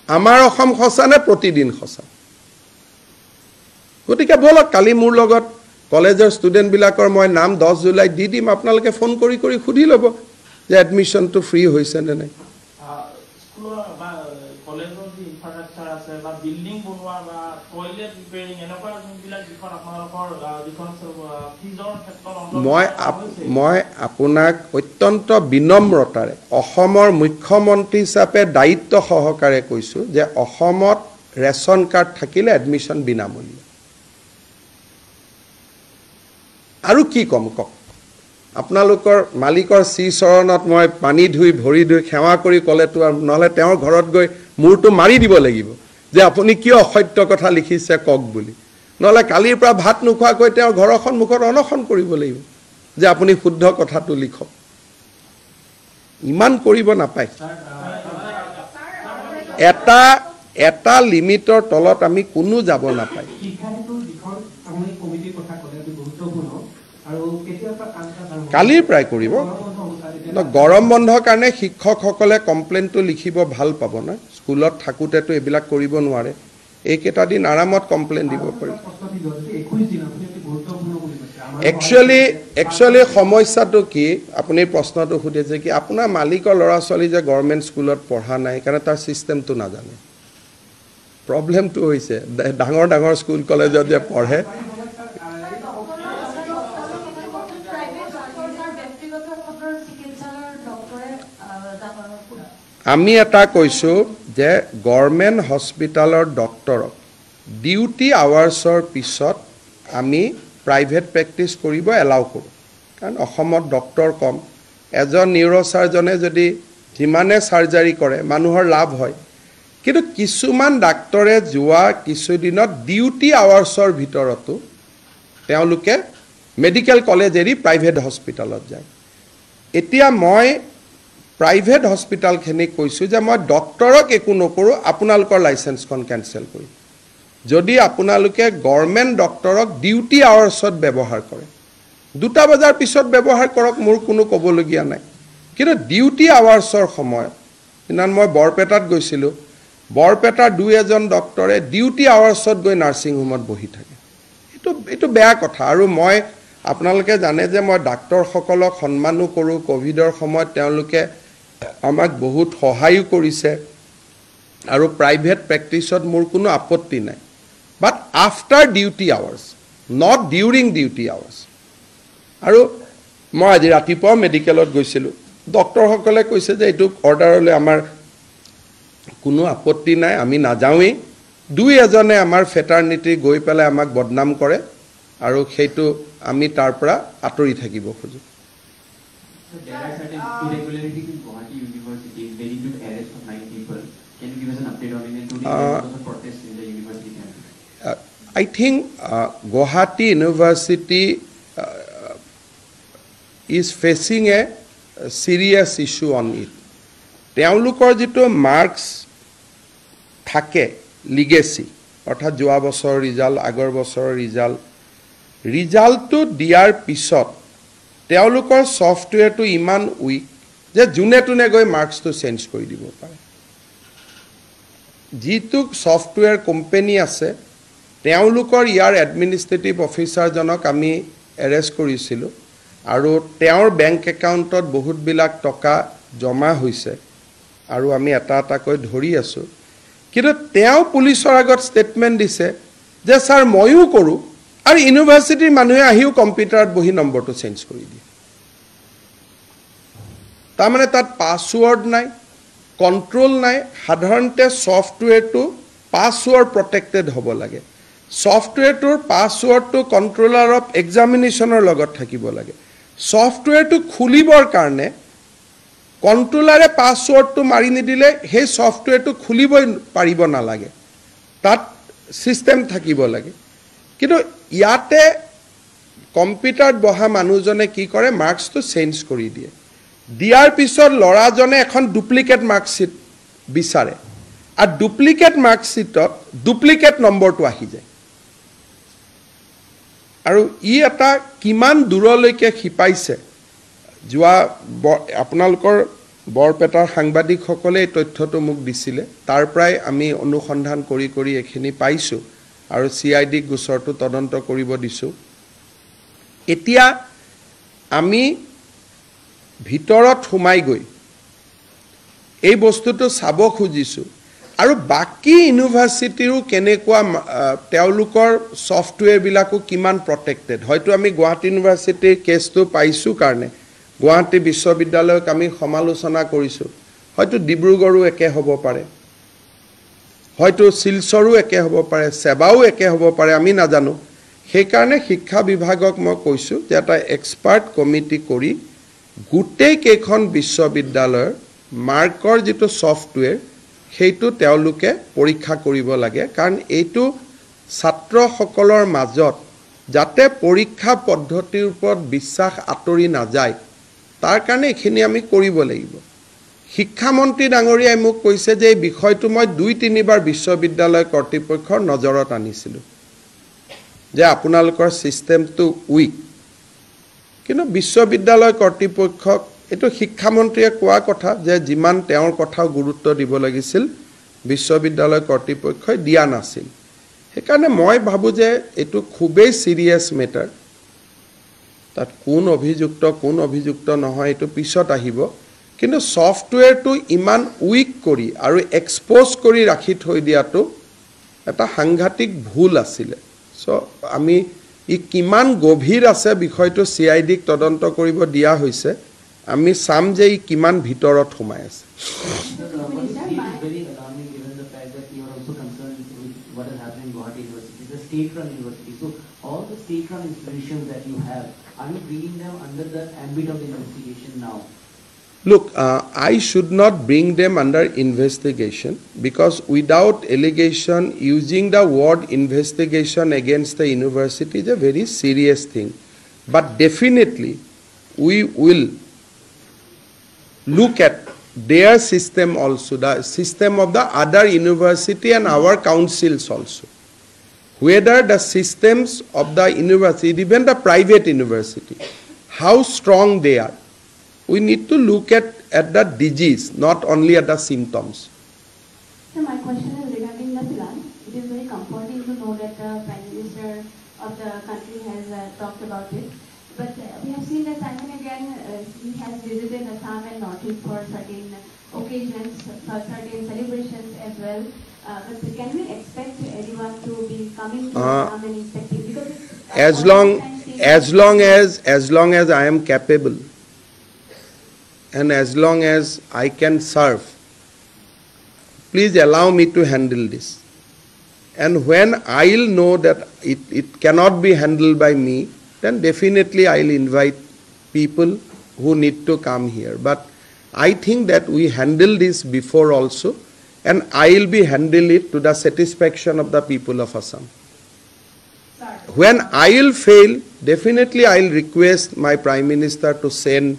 আমাৰ অসম সঁচা নে প্ৰতিদিন সঁচা গতিকে বলক কালি মোৰ লগত কলেজৰ ষ্টুডেণ্ট বিলাকৰ মই নাম 10 জুলাইত দি দিম আপোনালোকে ফোন কৰি সুধি ল'ব যে এডমিশ্যনটো ফ্ৰী হৈছে নে নাই স্কুলৰ বা কলেজৰ যি ইনফ্ৰাষ্ট্ৰাকচাৰ আছে বা বিল্ডিং বনোৱা বা টয়লেট ৰিপেয়াৰিং এনেকুৱা যোনবিলাক যিখন আপোনালোকৰ যিখন ফিজৰ ক্ষেত্ৰত মই আপোনাক অত্যন্ত বিনম্ৰতাৰে অসমৰ মুখ্যমন্ত্ৰী হিচাপে দায়িত্ব সহকাৰে কৈছোঁ যে অসমত ৰেচন কাৰ্ড থাকিলে এডমিশ্যন বিনামূলীয়া। আৰু কি কম কওক? আপোনালোকৰ মালিকৰ শ্ৰীচৰণত মই পানী ধুই ভৰি ধুই সেৱা কৰি ক'লেতো নহ'লে তেওঁৰ ঘৰত গৈ মূৰটো মাৰি দিব লাগিব যে আপুনি কিয় অসত্য কথা লিখিছে কওক বুলি। নহ'লে কালিৰ পৰা ভাত নোখোৱাকৈ তেওঁৰ ঘৰৰ সন্মুখত অনশন কৰিব লাগিব যে আপুনি শুদ্ধ কথাটো লিখক। ইমান কৰিব নাপায়। এটা লিমিটৰ তলত আমি কোনো যাব নাপায়। কালিৰ পৰাই কৰিব। গৰম বন্ধৰ কাৰণে শিক্ষকসকলে কমপ্লেইনটো লিখিব ভাল পাব না। স্কুলত থাকোঁতেতো এইবিলাক কৰিব নোৱাৰে। এইকেইটা দিন আৰামত কমপ্লেইন দিব পাৰি। একচুৱেলি সমস্যাটো কি, আপুনি প্ৰশ্নটো সুধিছে কি আপোনাৰ মালিকৰ ল'ৰা ছোৱালী যে গভৰ্ণমেণ্ট স্কুলত পঢ়া নাই কাৰণে তাৰ ছিষ্টেমটো নাজানে। প্ৰব্লেমটো হৈছে ডাঙৰ ডাঙৰ স্কুল কলেজত যে পঢ়ে আমি এটা কৈছোঁ যে গভৰ্ণমেণ্ট হস্পিটালৰ ডক্টৰক ডিউটি আৱাৰ্ছৰ পিছত আমি প্ৰাইভেট প্ৰেক্টিছ কৰিব এলাউ কৰোঁ। কাৰণ অসমত ডক্টৰ কম। এজন নিউৰ'চাৰ্জনে যদি যিমানে চাৰ্জাৰী কৰে মানুহৰ লাভ হয়। কিন্তু কিছুমান ডাক্তৰে যোৱা কিছুদিনত ডিউটি আৱাৰ্ছৰ ভিতৰতো তেওঁলোকে মেডিকেল কলেজ এৰি প্ৰাইভেট হস্পিটালত যায়। এতিয়া মই প্ৰাইভেট হস্পিটালখিনিক কৈছোঁ যে মই ডক্টৰক একো নকৰোঁ, আপোনালোকৰ লাইচেন্সখন কেঞ্চেল কৰিম। যদি আপোনালোকে গভৰ্ণমেণ্ট ডক্টৰক ডিউটি আৱাৰ্ছত ব্যৱহাৰ কৰে, 2টা বজাৰ পিছত ব্যৱহাৰ কৰক, মোৰ কোনো ক'বলগীয়া নাই। কিন্তু ডিউটি আৱাৰ্ছৰ সময়ত সিদিনা মই বৰপেটাত গৈছিলোঁ, বৰপেটাৰ 2-এজন ডক্টৰে ডিউটি আৱাৰ্ছত গৈ নাৰ্ছিং হোমত বহি থাকে। এইটো বেয়া কথা। আৰু মই আপোনালোকে জানে যে মই ডাক্তৰসকলক সন্মানো কৰোঁ। ক'ভিডৰ সময়ত তেওঁলোকে আমাক বহুত সহায়ো কৰিছে আৰু প্ৰাইভেট প্ৰেক্টিছত মোৰ কোনো আপত্তি নাই। But after duty hours, not during duty hours. আৰু মই আজি ৰাতিপুৱা মেডিকেলত গৈছিলোঁ, ডক্টৰসকলে কৈছে যে এইটো অৰ্ডাৰলৈ আমাৰ কোনো আপত্তি নাই, আমি নাযাওঁৱেই। 2-এজনে আমাৰ ফেটাৰ্নিটি গৈ পেলাই আমাক বদনাম কৰে আৰু সেইটো আমি তাৰ পৰা আঁতৰি থাকিব খোজোঁ। I think Guwahati University is facing a serious issue on it. তেওঁলোকৰ যিটো মাৰ্কছ থাকে লিগেচি, অৰ্থাৎ যোৱা বছৰৰ ৰিজাল্ট, আগৰ বছৰৰ ৰিজাল্টটো দিয়াৰ পিছত তেওঁলোকৰ ছফ্টৱেৰটো ইমান উইক যে যোনে তোনে গৈ মাৰ্কছটো চেঞ্জ কৰি দিব পাৰে। যিটো ছফ্টৱেৰ কোম্পানী আছে তেওঁলোকৰ ইয়াৰ এডমিনিষ্ট্ৰেটিভ অফিচাৰজনক আমি এৰেষ্ট কৰিছিলোঁ আৰু তেওঁৰ বেংক একাউণ্টত বহুতবিলাক টকা জমা হৈছে আৰু আমি এটা এটাকৈ ধৰি আছোঁ। কিন্তু তেওঁ পুলিচৰ আগত ষ্টেটমেণ্ট দিছে যে ছাৰ ময়ো কৰোঁ আৰু ইউনিভাৰ্চিটিৰ মানুহে আহিও কম্পিউটাৰত বহি নম্বৰটো চেঞ্জ কৰি দিয়ে। তাৰমানে তাত পাছৱৰ্ড নাই, কণ্ট্ৰল নাই। সাধাৰণতে ছফ্টৱেৰটো পাছৱৰ্ড প্ৰটেক্টেড হ'ব লাগে। ছফ্টৱেৰটোৰ পাছৱৰ্ডটো কণ্ট্ৰলাৰ অফ এক্সামিনেশ্যনৰ লগত থাকিব লাগে। ছফ্টৱেৰটো খুলিবৰ কাৰণে কণ্ট্ৰলাৰে পাছৱৰ্ডটো মাৰি নিদিলে সেই ছফ্টৱেৰটো খুলিবই পাৰিব নালাগে, তাত ছিষ্টেম থাকিব লাগে। কিন্তু ইয়াতে কম্পিউটাৰত বহা মানুহজনে কি কৰে, মাৰ্কছটো চেঞ্জ কৰি দিয়ে। দিয়াৰ পিছত ল'ৰাজনে এখন ডুপ্লিকেট মাৰ্কশ্বিট বিচাৰে আৰু ডুপ্লিকেট মাৰ্কশ্বিটত ডুপ্লিকেট নম্বৰটো আহি যায়। আৰু ই এটা কিমান দূৰলৈকে শিপাইছে, যোৱা আপোনালোকৰ বৰপেটাৰ সাংবাদিকসকলে এই তথ্যটো মোক দিছিলে, তাৰ পৰাই আমি অনুসন্ধান কৰি কৰি এইখিনি পাইছোঁ আৰু CIDক গোচৰটো তদন্ত কৰিব দিছোঁ। এতিয়া আমি ভিতৰত সোমাই গৈ এই বস্তুটো চাব খুজিছোঁ আৰু বাকি ইউনিভাৰ্চিটিৰো কেনেকুৱা তেওঁলোকৰ সফটওয়্যাৰ বিলাকো কিমান প্ৰটেক্টেড হয়তো আমি গুৱাহাটী ইউনিভাৰ্চিটিৰ কেছটো পাইছো কাৰণে গুৱাহাটী বিশ্ববিদ্যালয়ক আমি সমালোচনা কৰিছো হয়তো ডিব্ৰুগড়ও একে হ'ব পাৰে হয়তো শিলচৰো একে হ'ব পাৰে সেৱাও একে হ'ব পাৰে আমি নাজানো সেই কাৰণে শিক্ষা বিভাগক মই কৈছো যে এটা এক্সপাৰ্ট কমিটি কৰি গুটেই কেখন বিশ্ববিদ্যালয়ৰ মাৰ্কৰ যেটো সফটওয়্যাৰ সেইটো তেওঁলোকে পৰীক্ষা কৰিব লাগে কাৰণ এইটো ছাত্ৰসকলৰ মাজত যাতে পৰীক্ষা পদ্ধতিৰ ওপৰত বিশ্বাস আতৰি নাযায় তাৰ কাৰণে এখিনি আমি কৰিব লাগিব শিক্ষামন্ত্ৰী ডাঙৰীয়াই মোক কৈছে যে এই বিষয়টো মই 2-3 বাৰ বিশ্ববিদ্যালয় কৰ্তৃপক্ষৰ নজৰত আনিছিলো যে আপোনালোকৰ সিস্টেমটো উইক কিন্তু বিশ্ববিদ্যালয় কৰ্তৃপক্ষক এটো শিক্ষামন্ত্ৰীয়ে কোৱা কথা যে যিমান তেওঁৰ কথাও গুৰুত্ব দিব লাগিছিল বিশ্ববিদ্যালয় কৰ্তৃপক্ষই দিয়া নাছিল সেইকাৰণে মই ভাবো যে এটো খুবেই সিৰিয়াস মেটাৰ তাত কোন অভিযুক্ত নহয় এটো পিছত আহিব কিন্তু সফটওয়্যাৰটো ইমান উইক কৰি আৰু এক্সপোজ কৰি ৰাখি থৈ দিয়াটো এটা সাংঘাতিক ভুল আছিল সো আমি ই কিমান গভীৰ আছে বিষয়টো সিআইডিক তদন্ত কৰিব দিয়া হৈছে আমি সাম যে ই কিমান ভিতৰত সোমাই আছে state-run university. So all the state-run institutions that you have, are you bringing them under the ambit of the investigation now? Look, I should not bring them under investigation because without allegation, using the word investigation against the university is a very serious thing. But definitely, we will look at their system also, the system of the other university and our councils also. Whether the systems of the university, even the private university, how strong they are. We need to look at the disease, not only at the symptoms. So my question is regarding the plan. It is very comforting to know that the Prime Minister of the country has talked about it. But we have seen that time and again he has visited Assam and Northeast for certain occasions, for certain celebrations as well. But can we expect anyone to be coming to Assam and inspecting? Because as long as I am capable and as long as I can serve, please allow me to handle this. And when I'll know that it cannot be handled by me, then definitely I'll invite people who need to come here. But I think that we handled this before also, and I'll be handling it to the satisfaction of the people of Assam. When I'll fail, definitely I'll request my Prime Minister to send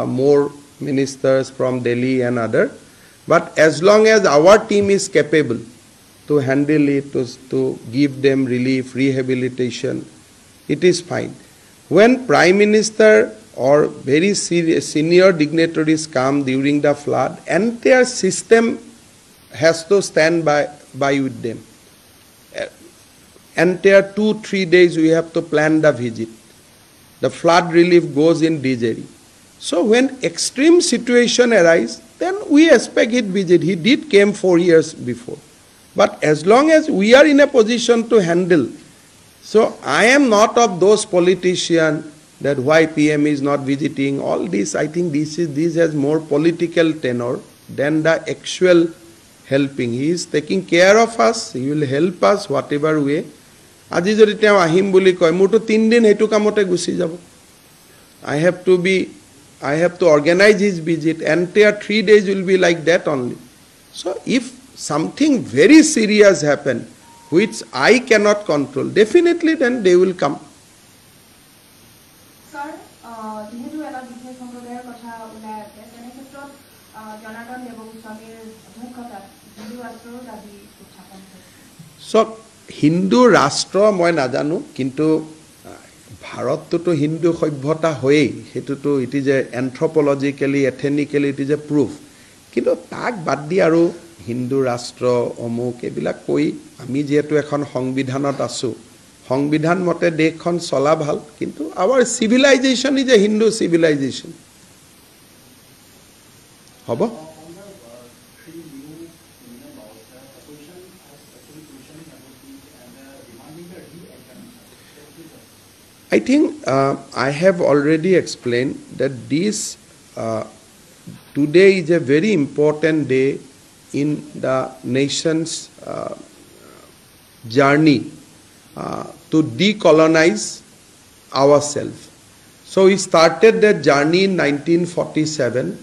more ministers from Delhi and other. But as long as our team is capable to handle it, to give them relief, rehabilitation, it is fine. When Prime Minister or very senior dignitaries come during the flood, entire system has to stand by with them. Entire 2-3 days we have to plan the visit. The flood relief goes in DJRI. So when extreme situation arise, then we expect it visit. He did came 4 years before. But as long as we are in a position to handle, so I am not of those politicians that why PM is not visiting. All this, I think this has more political tenor than the actual helping. He is taking care of us. He will help us whatever way. আজি যদি তেওঁ আহিম বুলি কয় মোৰটো 3 দিন হেতু কামতে গুছি যাব I have to organize his visit. Entire 3 days will be like that only. So if something very serious happen which I cannot control, definitely then they will come. Sir, যেহেতু এটা বিশেষ সম্প্ৰদায়ৰ কথা ওলাই আছে তেনে ক্ষেত্ৰত জনাৰ্দন দেৱগোস্বামীৰ অধ্যক্ষতাত হিন্দু ৰাষ্ট্ৰৰ দাবী উত্থাপন হৈছে So হিন্দু ৰাষ্ট্ৰ মই নাজানো কিন্তু ভাৰতটো হিন্দু সভ্যতা হয়েই হেতুটো it is a anthropologically ethnically it is a proof কিন্তু তাক বাদ দি আৰু হিন্দু ৰাষ্ট্ৰ অমুক এবিলাক কৈ আমি যেহেতু এখন সংবিধানত আছো সংবিধান মতে দেশখন চলা ভাল কিন্তু our civilisation is a Hindu civilisation হ'ব I think I have already explained that this today is a very important day in the nation's journey to decolonize ourselves. So we started that journey in 1947.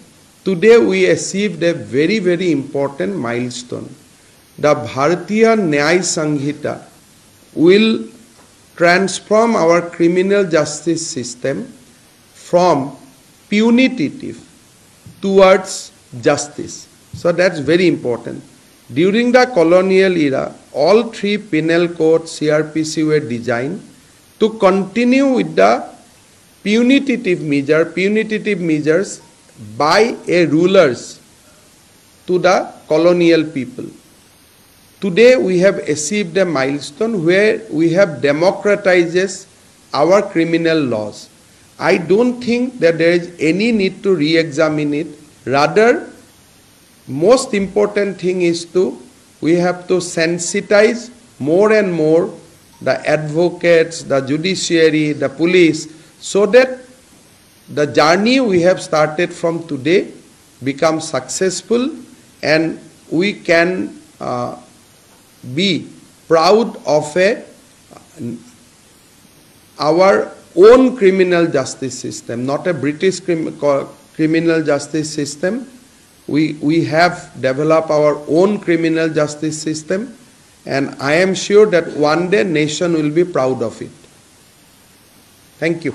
Today we achieved a very, very important milestone. The Bharatiya Nyaya Sanghita will transform our criminal justice system from punitive towards justice. So that's very important. During the colonial era, all three penal codes, CRPC, were designed to continue with the punitive measures by a rulers to the colonial people. Today we have achieved a milestone where we have democratized our criminal laws. I don't think that there is any need to re-examine it. Rather, most important thing is we have to sensitize more and more the advocates, the judiciary, the police, so that the journey we have started from today becomes successful and we can be proud of our own criminal justice system, not a British criminal justice system. We have developed our own criminal justice system, and I am sure that one day nation will be proud of it. Thank you.